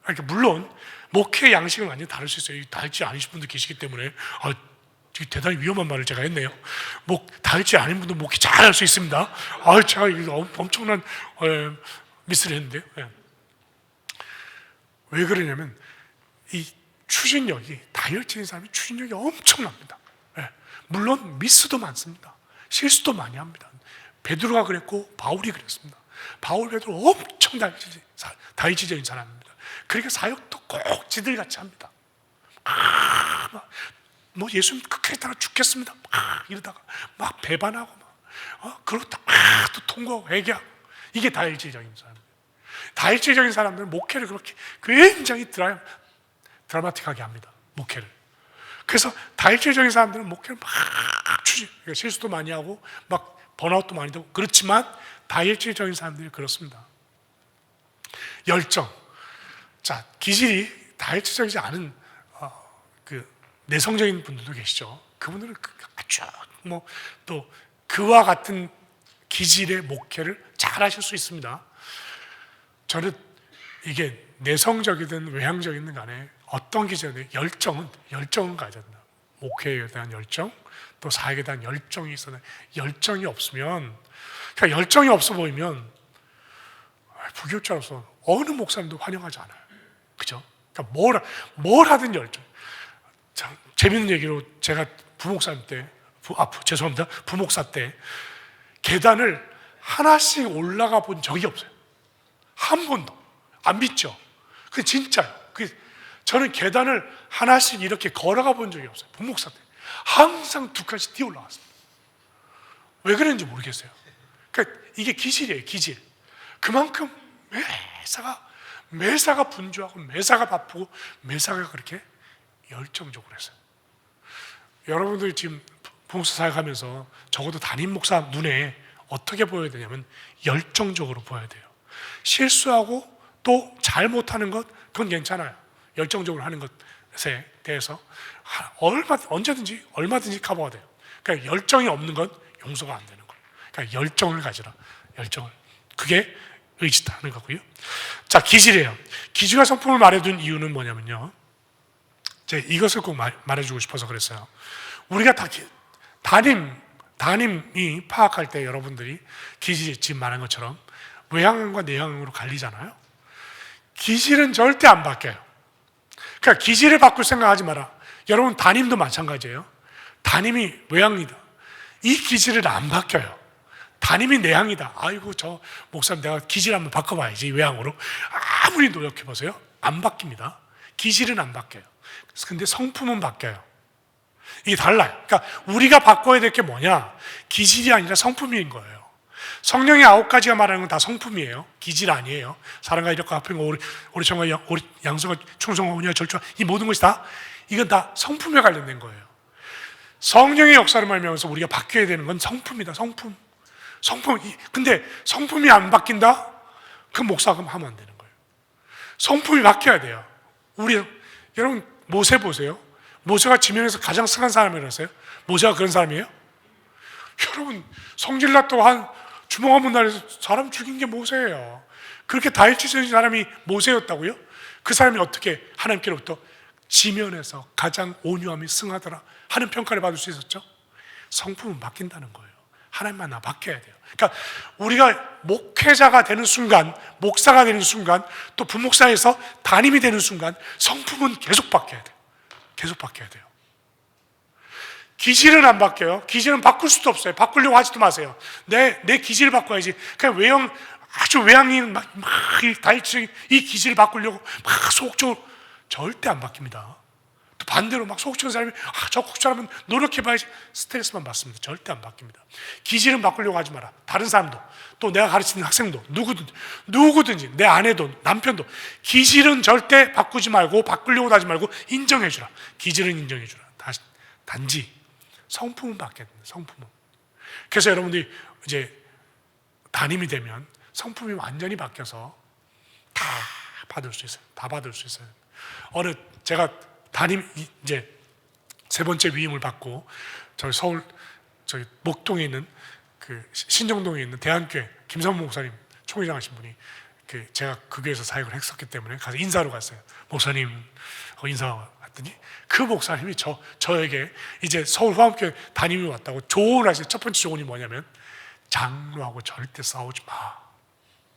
그러니까 물론 목회 양식은 완전히 다를 수 있어요. 다혈질 아니신 분도 계시기 때문에 대단히 위험한 말을 제가 했네요. 다혈질 아닌 분도 목회 잘할 수 있습니다. 제가 엄청난 미스를 했는데요. 왜 그러냐면 이 추진력이, 다혈질인 사람이 추진력이 엄청납니다. 물론 미스도 많습니다. 실수도 많이 합니다. 베드로가 그랬고 바울이 그랬습니다. 바울, 베드로 엄청 다혈질적인 사람입니다. 그러니까 사역도 꼭 지들같이 합니다. 뭐 예수님 끝까지 따라 죽겠습니다. 이러다가 막 배반하고 그러고 또 통과하고 회개하고. 이게 다일질적인 사람들. 다일질적인 사람들은 목회를 그렇게 굉장히 드라마틱하게 합니다. 목회를. 그래서 다일질적인 사람들은 목회를 막 실수도 많이 하고 막 번아웃도 많이 되고 그렇지만 다일질적인 사람들이 그렇습니다. 열정. 자, 기질이 다일질적이지 않은 내성적인 분들도 계시죠. 그분들은 아주 또 그와 같은 기질의 목회를 잘 하실 수 있습니다. 저는 이게 내성적이든 외향적이든 간에 어떤 기질이든 열정은 가져야 된다. 목회에 대한 열정, 또 사역에 대한 열정이 있어야 돼. 열정이 없으면, 그러니까 열정이 없어 보이면 부교육자로서 어느 목사님도 환영하지 않아요. 그죠? 그러니까 뭘 하든 열정. 자, 재밌는 얘기로 제가 부목사 때 계단을 하나씩 올라가 본 적이 없어요. 한 번도. 안 믿죠? 그게 진짜요. 저는 계단을 하나씩 이렇게 걸어가 본 적이 없어요. 부목사 때. 항상 두 칸씩 뛰어 올라갔습니다. 왜 그랬는지 모르겠어요. 그러니까 이게 기질이에요, 기질. 그만큼 매사가 분주하고 매사가 바쁘고 매사가 그렇게 열정적으로 했어요. 여러분들이 지금 부목사 사역하면서 적어도 담임 목사 눈에 어떻게 보여야 되냐면 열정적으로 보여야 돼요. 실수하고 또 잘못하는 것 그건 괜찮아요. 열정적으로 하는 것에 대해서 언제든지 얼마든지 커버가 돼요. 그러니까 열정이 없는 건 용서가 안 되는 거예요. 그러니까 열정을 가지라. 열정을. 그게 의지하는 거고요. 자, 기질이에요. 기질과 성품을 말해둔 이유는 뭐냐면요. 제가 이것을 꼭 말해주고 싶어서 그랬어요. 우리가 다 담임이 파악할 때 여러분들이 기질이 지금 말한 것처럼 외향형과 내향형으로 갈리잖아요. 기질은 절대 안 바뀌어요. 그러니까 기질을 바꿀 생각하지 마라. 여러분 담임도 마찬가지예요. 담임이 외향이다. 이 기질은 안 바뀌어요. 담임이 내향이다. 아이고 저 목사님 내가 기질 한번 바꿔봐야지 외향으로. 아무리 노력해보세요. 안 바뀝니다. 기질은 안 바뀌어요. 근데 성품은 바뀌어요. 이게 달라요. 그러니까 우리가 바꿔야 될 게 뭐냐? 기질이 아니라 성품인 거예요. 성령의 9가지가 말하는 건 다 성품이에요. 기질 아니에요. 사랑과 이력과 화평과 오래 정과 오래 양성과 충성과 온유와 절주와 이 모든 것이 다 이건 다 성품에 관련된 거예요. 성령의 역사를 말미암아서 우리가 바뀌어야 되는 건 성품이다. 성품. 근데 성품이 안 바뀐다? 그 목사금 하면 안 되는 거예요. 성품이 바뀌어야 돼요. 여러분 모세 보세요. 모세가 지면에서 가장 승한 사람이라서요. 모세가 그런 사람이에요? 여러분 성질났다고 한 주먹 한번 날려서 사람 죽인 게 모세예요. 그렇게 다일질적인 사람이 모세였다고요? 그 사람이 어떻게 하나님께로부터 지면에서 가장 온유함이 승하더라 하는 평가를 받을 수 있었죠? 성품은 바뀐다는 거예요. 하나님만 바뀌어야 돼요. 그러니까 우리가 목회자가 되는 순간, 목사가 되는 순간, 또 부목사에서 담임이 되는 순간 성품은 계속 바뀌어야 돼요. 계속 바뀌어야 돼요. 기질은 안 바뀌어요. 기질은 바꿀 수도 없어요. 바꾸려고 하지도 마세요. 내 기질을 바꿔야지. 그냥 아주 외향인 다일질적인 이 기질을 바꾸려고 막 소극적으로 절대 안 바뀝니다. 또 반대로 막 소극적인 사람이 적극적으로 하면 노력해봐야지 스트레스만 받습니다. 절대 안 바뀝니다. 기질은 바꾸려고 하지 마라. 다른 사람도 또 내가 가르치는 학생도 누구든지 내 아내도 남편도 기질은 절대 바꾸지 말고 바꾸려고 하지 말고 인정해주라. 기질은 인정해주라. 단지 성품은 바뀌어야 됩니다. 성품은. 그래서 여러분들이 이제 담임이 되면 성품이 완전히 바뀌어서 다 받을 수 있어요. 다 받을 수 있어요. 제가 담임 이제 세 번째 위임을 받고 저희 서울 목동에 있는 그 신정동에 있는 대한교회 김선무 목사님 총회장 하신 분이 제가 그 교회에서 사역을 했었기 때문에 가서 인사하러 갔어요. 목사님 인사했더니 그 목사님이 저에게 이제 서울 화엄교회 담임이 왔다고 조언하신 첫 번째 조언이 뭐냐면 장로하고 절대 싸우지 마.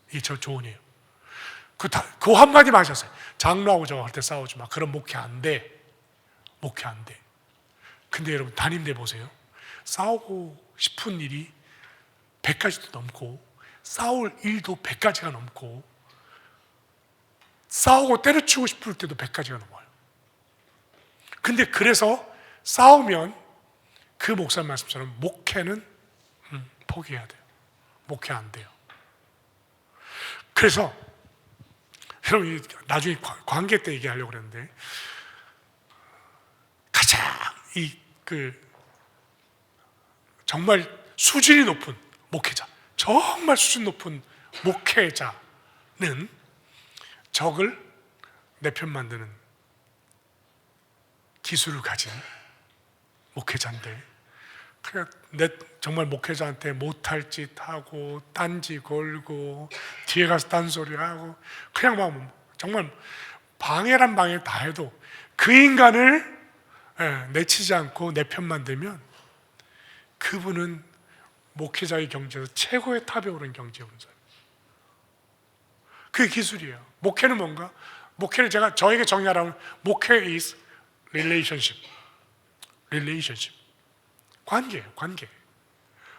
이게 저 조언이에요. 그 한마디만 하셨어요. 장로하고 저할 때 싸우지 마. 그럼 목회 안 돼. 목회 안 돼. 근데 여러분 담임돼 보세요. 싸우고 싶은 일이 100가지도 넘고 싸울 일도 100가지가 넘고 싸우고 때려치우고 싶을 때도 100가지가 넘어요. 근데 그래서 싸우면 그 목사님 말씀처럼 목회는 포기해야 돼요. 목회 안 돼요. 그래서 여러분 나중에 관계 때 얘기하려고 그랬는데 가장 정말 수준이 높은 목회자, 정말 수준 높은 목회자는 적을 내 편 만드는 기술을 가진 목회자인데, 그냥 정말 목회자한테 못할 짓 하고 딴지 걸고 뒤에 가서 딴소리 하고 그냥 막 정말 방해란 방해 다 해도 그 인간을 내치지 않고 내 편 만들면 그분은 목회자의 경지에서 최고의 탑에 오른 경지에 오른 사람. 그게 기술이에요. 목회는 뭔가? 목회는 저에게 정의하라면 목회 is relationship. 관계예요, 관계.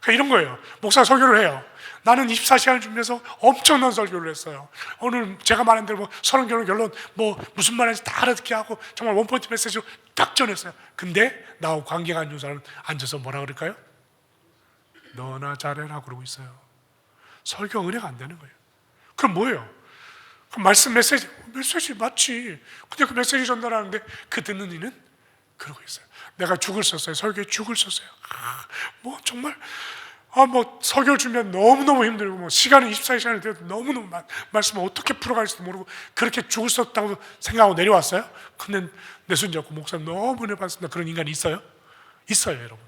그러니까 이런 거예요. 목사가 설교를 해요. 나는 24시간을 준비해서 엄청난 설교를 했어요. 오늘 제가 말한 대로 30개로 결론 무슨 말인지 다 알아듣게 하고 정말 원포인트 메시지로 딱 전했어요. 근데 나하고 관계가 안 좋은 사람은 앉아서 뭐라 그럴까요? 너나 잘해라 그러고 있어요. 설교 은혜가 안 되는 거예요. 그럼 뭐예요? 그럼 메시지 맞지. 근데 그 메시지 전달하는데 그 듣는 이는 그러고 있어요. 내가 죽을 썼어요. 설교에 죽을 썼어요. 정말 설교를 주면 너무너무 힘들고 시간은 24시간이 돼도 너무너무 말씀을 어떻게 풀어갈지도 모르고 그렇게 죽을 썼다고 생각하고 내려왔어요. 근데 내 손 잡고 목사님 너무 은혜 받습니다. 그런 인간이 있어요? 있어요, 여러분.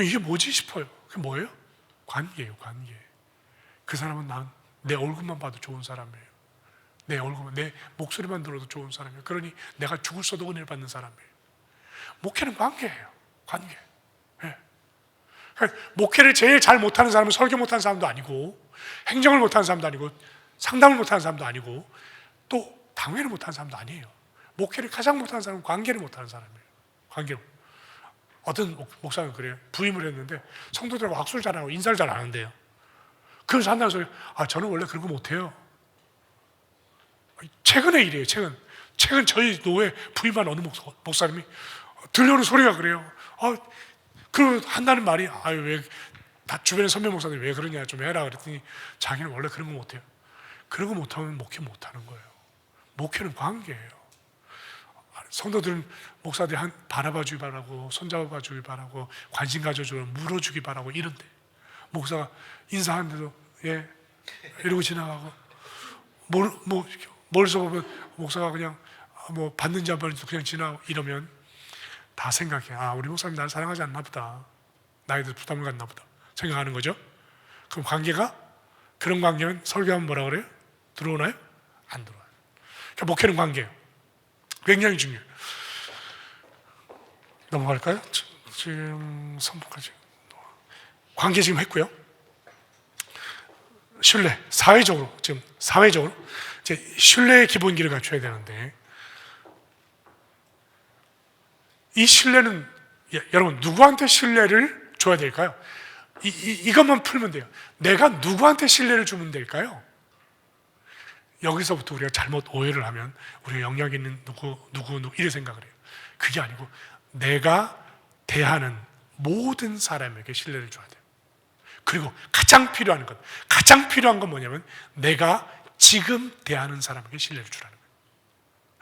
이게 뭐지 싶어요. 그게 뭐예요? 관계예요, 관계. 그 사람은 내 얼굴만 봐도 좋은 사람이에요. 내 얼굴만, 내 목소리만 들어도 좋은 사람이에요. 그러니 내가 죽을 써도 은혜를 받는 사람이에요. 목회는 관계예요, 관계. 네. 목회를 제일 잘 못하는 사람은 설교 못하는 사람도 아니고 행정을 못하는 사람도 아니고 상담을 못하는 사람도 아니고 또 당회를 못하는 사람도 아니에요. 목회를 가장 못하는 사람은 관계를 못하는 사람이에요. 관계를. 어떤 목사는 그래요. 부임을 했는데 성도들하고 악수를 잘하고 인사를 잘 안 한대요. 그래서 한다는 소리, 저는 원래 그런 거 못해요. 최근의 일이에요, 최근 저희 노회 부임한 어느 목사님이 들려오는 소리가 그래요. 그리고 한다는 말이, 왜, 주변에 선배 목사님이 왜 그러냐, 좀 해라. 그랬더니 자기는 원래 그런 거 못해요. 그런 거 못하면 목회 못하는 거예요. 목회는 관계예요. 성도들은 목사들이 바라봐주기 바라고, 손잡아주기 바라고, 관심 가져주고, 물어주기 바라고 이런데, 목사가 인사하는데도, 예, 이러고 지나가고, 멀리서 보면 목사가 그냥 받는지 안 받는지 그냥 지나가고 이러면 다 생각해. 우리 목사님 나를 사랑하지 않나 보다. 나에 대해서 부담을 갖나 보다. 생각하는 거죠. 그럼 그런 관계는 설교하면 뭐라 그래요? 들어오나요? 안 들어와요. 그러니까 목회는 관계예요. 굉장히 중요해요. 넘어갈까요? 지금 선포까지. 관계 지금 했고요. 신뢰, 사회적으로 이제 신뢰의 기본기를 갖춰야 되는데, 이 신뢰는 여러분 누구한테 신뢰를 줘야 될까요? 이것만 풀면 돼요. 내가 누구한테 신뢰를 주면 될까요? 여기서부터 우리가 잘못 오해를 하면 우리가 영향 있는 누구 이렇게 생각을 해요. 그게 아니고 내가 대하는 모든 사람에게 신뢰를 줘야 돼요. 그리고 가장 필요한 건 뭐냐면 내가 지금 대하는 사람에게 신뢰를 주라는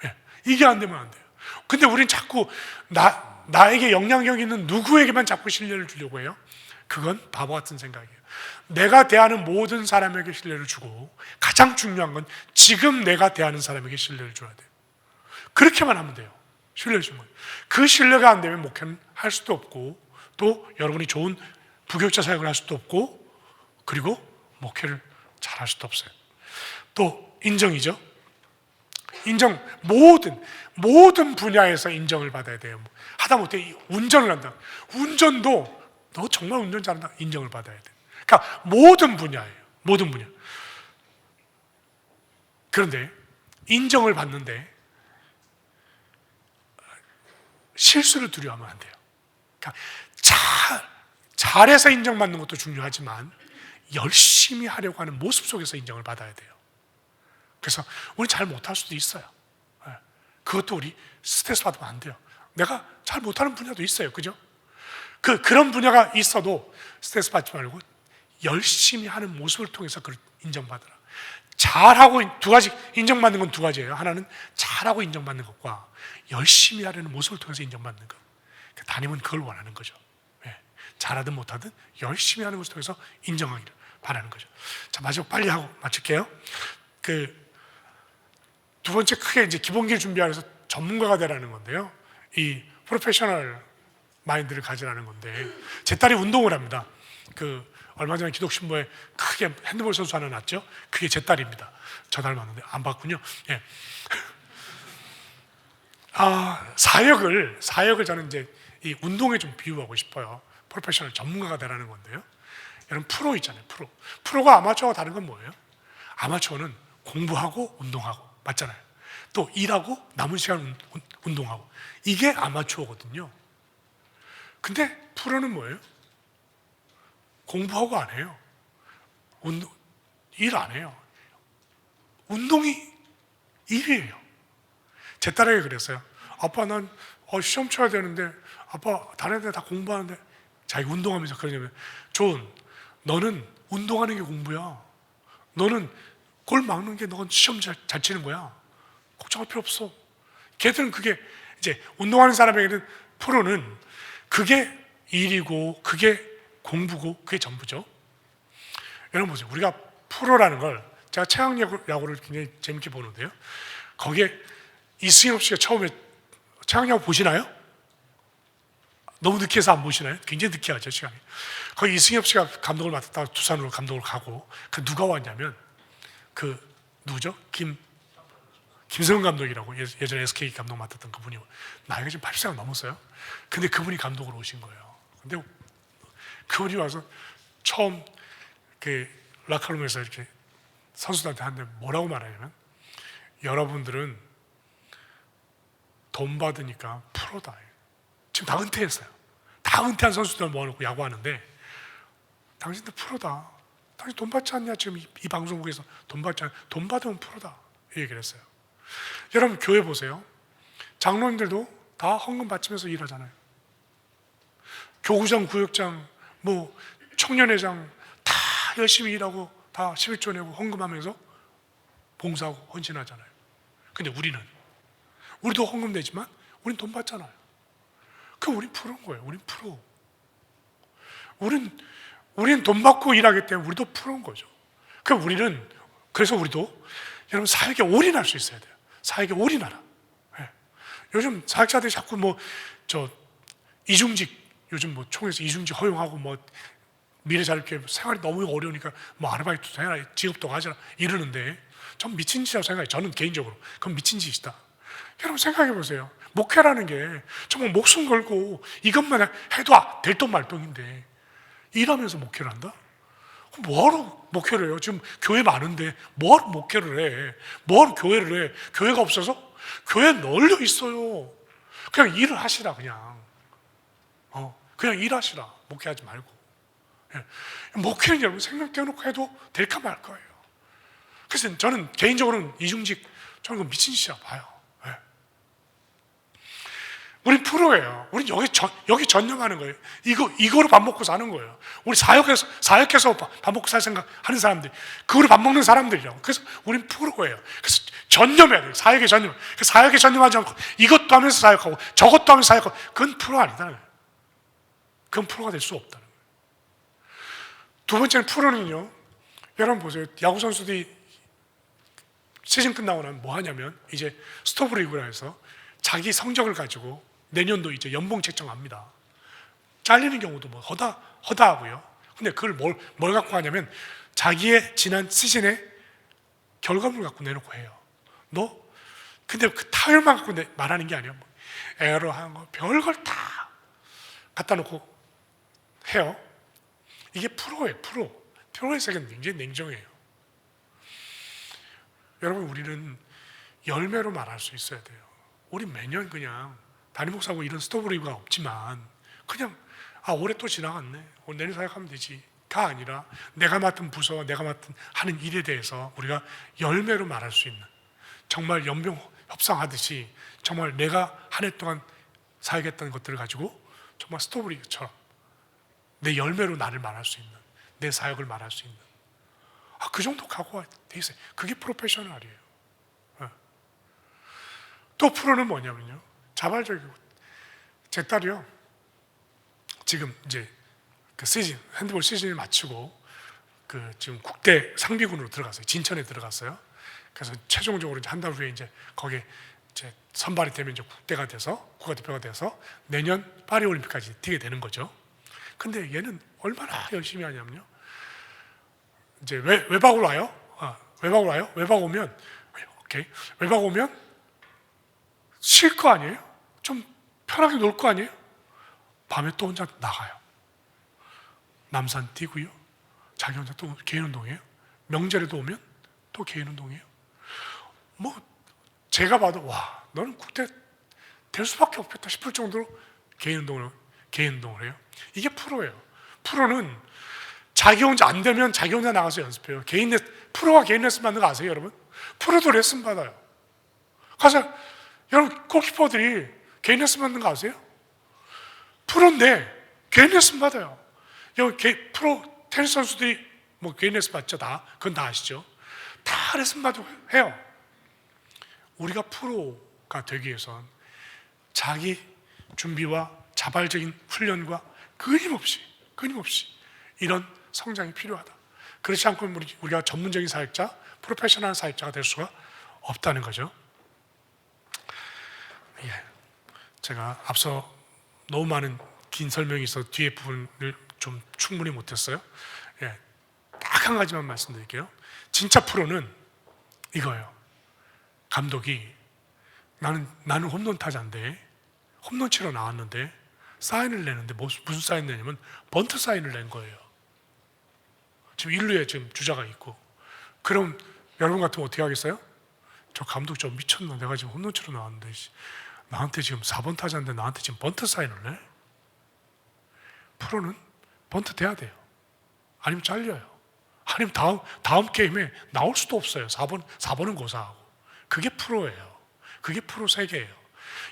거예요. 이게 안 되면 안 돼요. 근데 우린 자꾸 나에게 영향력 있는 누구에게만 자꾸 신뢰를 주려고 해요. 그건 바보 같은 생각이에요. 내가 대하는 모든 사람에게 신뢰를 주고 가장 중요한 건 지금 내가 대하는 사람에게 신뢰를 줘야 돼요. 그렇게만 하면 돼요. 신뢰를 주는 거예요. 그 신뢰가 안 되면 목회는 할 수도 없고 또 여러분이 좋은 부교육자 사역을 할 수도 없고 그리고 목회를 잘 할 수도 없어요. 또 인정이죠. 인정, 모든 분야에서 인정을 받아야 돼요. 하다못해 운전을 한다. 운전도 너 정말 운전 잘한다. 인정을 받아야 돼. 그러니까 모든 분야예요. 모든 분야. 그런데 인정을 받는데 실수를 두려워하면 안 돼요. 그러니까 잘해서 인정받는 것도 중요하지만 열심히 하려고 하는 모습 속에서 인정을 받아야 돼요. 그래서 우리 잘 못할 수도 있어요. 그것도 우리 스트레스 받으면 안 돼요. 내가 잘 못하는 분야도 있어요. 그죠? 그런 분야가 있어도 스트레스 받지 말고 열심히 하는 모습을 통해서 그걸 인정받으라. 잘하고, 두 가지, 인정받는 건 두 가지예요. 하나는 잘하고 인정받는 것과 열심히 하려는 모습을 통해서 인정받는 것. 담임은 그걸 원하는 거죠. 네. 잘하든 못하든 열심히 하는 것을 통해서 인정하기를 바라는 거죠. 자, 마지막 빨리 하고 마칠게요. 두 번째 크게 이제 기본기를 준비하면서 전문가가 되라는 건데요. 이 프로페셔널 마인드를 가지라는 건데, 제 딸이 운동을 합니다. 얼마 전에 기독신보에 크게 핸드볼 선수 하나 났죠? 그게 제 딸입니다. 저 닮았는데 안 봤군요. 예. 사역을 저는 이제 이 운동에 좀 비유하고 싶어요. 프로페셔널 전문가가 되라는 건데요. 여러분 프로 있잖아요. 프로가 아마추어와 다른 건 뭐예요? 아마추어는 공부하고 운동하고, 맞잖아요. 또 일하고 남은 시간 운동하고, 이게 아마추어거든요. 근데 프로는 뭐예요? 공부하고 안 해요. 일 안 해요. 운동이 일이에요. 제 딸에게 그랬어요. 아빠, 난 시험 쳐야 되는데, 아빠 다른 애들 다 공부하는데, 자기 운동하면서 그러냐면, 존, 너는 운동하는 게 공부야. 너는 골 막는 게 넌 시험 잘 치는 거야. 걱정할 필요 없어. 걔들은 그게 이제 운동하는 사람에게는, 프로는 그게 일이고 그게 공부고 그게 전부죠. 여러분 보세요. 우리가 프로라는 걸, 제가 최강 야구를 굉장히 재밌게 보는데요. 거기에 이승엽 씨가 처음에 최강 야구 보시나요? 너무 늦게 해서 안 보시나요? 굉장히 늦게 하죠, 시간이. 거기 이승엽 씨가 감독을 맡았다가 두산으로 감독을 가고, 누가 왔냐면 누구죠? 김성근 감독이라고, 예전에 SK 감독 맡았던 그분이, 나이가 지금 80세가 넘었어요. 근데 그분이 감독으로 오신 거예요. 근데 그분이 와서 처음 라카룸에서 이렇게 선수들한테 하는데 뭐라고 말하냐면, 여러분들은 돈 받으니까 프로다. 지금 다 은퇴했어요. 다 은퇴한 선수들 모아놓고 야구하는데, 당신들 프로다. 당신 돈 받지 않냐? 지금 이 방송국에서 돈 받지 않냐? 돈 받으면 프로다. 이 얘기를 했어요. 여러분 교회 보세요. 장로님들도 다 헌금 받치면서 일하잖아요. 교구장, 구역장, 청년회장 다 열심히 일하고 다 11조 내고 헌금하면서 봉사하고 헌신하잖아요. 근데 우리도 헌금 내지만 우린 돈 받잖아요. 그럼 우린 프로인 거예요. 우린 프로. 우린 돈 받고 일하기 때문에 우리도 프로인 거죠. 그래서 우리도 여러분 사역에 올인할 수 있어야 돼요. 사역에 올인하라. 네. 요즘 사역자들이 자꾸 이중직, 요즘 총에서 이중직 허용하고 미래 자립계 생활이 너무 어려우니까 아르바이트도 해라, 직업도 가져라 이러는데, 전 미친 짓이라고 생각해요. 저는 개인적으로 그건 미친 짓이다. 여러분 생각해 보세요. 목회라는 게 정말 목숨 걸고 이것만 해도 될 돈 말돈인데, 일하면서 목회를 한다? 뭐하러 목회를 해요? 지금 교회 많은데 뭐하러 목회를 해? 뭐하러 교회를 해? 교회가 없어서? 교회 널려 있어요. 그냥 일을 하시라. 그냥 일하시라. 목회하지 말고. 예. 목회는 여러분 생명 떼어놓고 해도 될까 말 거예요. 그래서 저는 개인적으로는 이중직, 저는 그거 미친 짓이라 봐요. 예. 우린 프로예요. 우린 여기 전념하는 거예요. 이거로 밥 먹고 사는 거예요. 우리 사역해서 밥 먹고 살 생각 하는 사람들, 그거로 밥 먹는 사람들이라고. 그래서 우린 프로예요. 그래서 전념해야 돼요. 사역에 전념. 사역에 전념하지 않고 이것도 하면서 사역하고 저것도 하면서 사역하고, 그건 프로 아니다. 그건 프로가 될 수 없다는 거예요. 두 번째는 프로는요, 여러분 보세요. 야구 선수들이 시즌 끝나고 나면 뭐 하냐면, 이제 스토브 리그라 해서 자기 성적을 가지고 내년도 이제 연봉 책정합니다. 잘리는 경우도 허다하고요. 근데 그걸 뭘 갖고 하냐면, 자기의 지난 시즌의 결과물을 갖고 내놓고 해요. 근데 그 타율만 갖고 말하는 게 아니에요. 에러한 거, 별걸 다 갖다 놓고 해요. 이게 프로예요. 프로의 세계는 굉장히 냉정해요. 여러분, 우리는 열매로 말할 수 있어야 돼요. 우리 매년 그냥 담임 목사하고 이런 스토브리그가 없지만 그냥 올해 또 지나갔네, 내년 사역하면 되지가 아니라, 내가 맡은 부서와 내가 맡은 하는 일에 대해서 우리가 열매로 말할 수 있는, 정말 협상하듯이 정말 내가 한 해 동안 사역했던 것들을 가지고 정말 스토리처럼 내 열매로 나를 말할 수 있는, 내 사역을 말할 수 있는, 그 정도 각오가 돼 있어요. 그게 프로페셔널이에요. 또 프로는 뭐냐면요, 자발적이고. 제 딸이요, 지금 이제 그 시즌, 핸드볼 시즌을 마치고 지금 국대 상비군으로 들어갔어요. 진천에 들어갔어요. 그래서 최종적으로 이제 한 달 후에 이제 거기에 이제 선발이 되면 이제 국대가 돼서, 국가대표가 돼서 내년 파리 올림픽까지 뛰게 되는 거죠. 근데 얘는 얼마나 열심히 하냐면요, 이제 외박으로 와요. 외박으로 와요. 외박 오면, 오케이, 외박 오면 쉴 거 아니에요? 좀 편하게 놀 거 아니에요? 밤에 또 혼자 나가요. 남산 뛰고요. 자기 혼자 또 개인 운동해요. 명절에도 오면 또 개인 운동해요. 뭐 제가 봐도 와, 너는 국대 될 수밖에 없겠다 싶을 정도로 개인 운동을 해요. 이게 프로예요. 프로는 자기 혼자 안 되면 자기 혼자 나가서 연습해요. 프로가 개인 레슨 받는 거 아세요, 여러분? 프로도 레슨 받아요. 가서 여러분, 골키퍼들이 개인 레슨 받는 거 아세요? 프로인데 개인 레슨 받아요. 여기 프로 테니스 선수들이 뭐 개인 레슨 받죠, 다. 그건 다 아시죠? 다 레슨 받고 해요. 우리가 프로가 되기 위해선 자기 준비와 자발적인 훈련과 끊임없이 이런 성장이 필요하다. 그렇지 않고 우리가 전문적인 사역자, 프로페셔널 사역자가 될 수가 없다는 거죠. 제가 앞서 너무 많은 긴 설명이 있어서 뒤에 부분을 좀 충분히 못했어요. 딱 한 가지만 말씀드릴게요. 진짜 프로는 이거예요. 감독이 나는 홈런 타자인데, 홈런 치러 나왔는데 사인을 내는데 무슨 사인 내냐면 번트 사인을 낸 거예요. 지금 1루에 지금 주자가 있고. 그럼 여러분 같으면 어떻게 하겠어요? 저 감독 좀 미쳤나? 내가 지금 홈런 치러 나왔는데 나한테 지금 4번 타자인데 나한테 지금 번트 사인을 내? 프로는 번트 돼야 돼요. 아니면 잘려요. 아니면 다음 게임에 나올 수도 없어요. 4번은 고사하고. 그게 프로예요. 그게 프로 세계예요.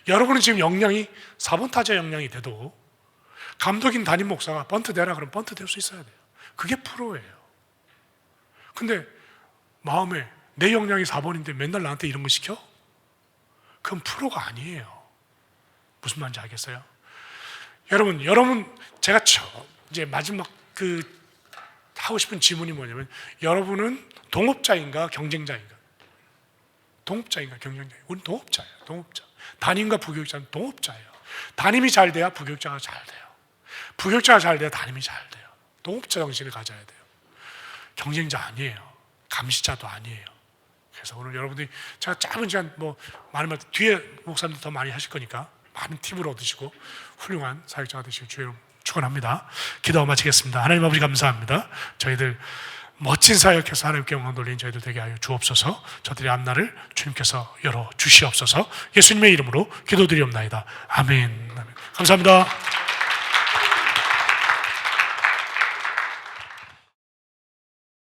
여러분은 지금 역량이 4번 타자 역량이 돼도 감독인 담임 목사가 번트 대라 그러면 번트 될 수 있어야 돼요. 그게 프로예요. 근데 마음에 내 역량이 4번인데 맨날 나한테 이런 거 시켜? 그건 프로가 아니에요. 무슨 말인지 알겠어요? 여러분 제가 이제 마지막 하고 싶은 질문이 뭐냐면, 여러분은 동업자인가 경쟁자인가? 동업자인가 경쟁자인가? 우리는 동업자예요. 동업자. 담임과 부교육자는 동업자예요. 담임이 잘 돼야 부교육자가 잘 돼요. 부교육자가 잘 돼야 담임이 잘 돼요. 동업자 정신을 가져야 돼요. 경쟁자 아니에요. 감시자도 아니에요. 그래서 오늘 여러분들이 제가 짧은 시간 많은 말 뒤에 목사님도 더 많이 하실 거니까 많은 팁을 얻으시고 훌륭한 사역자가 되시길 주의 이름으로 축원합니다. 기도 마치겠습니다. 하나님 아버지 감사합니다. 저희들 멋진 사역해서 하나님께 영광 돌린 저희들 되게 하여 주옵소서. 저들의 앞날을 주님께서 열어 주시옵소서. 예수님의 이름으로 기도드리옵나이다. 아멘. 감사합니다.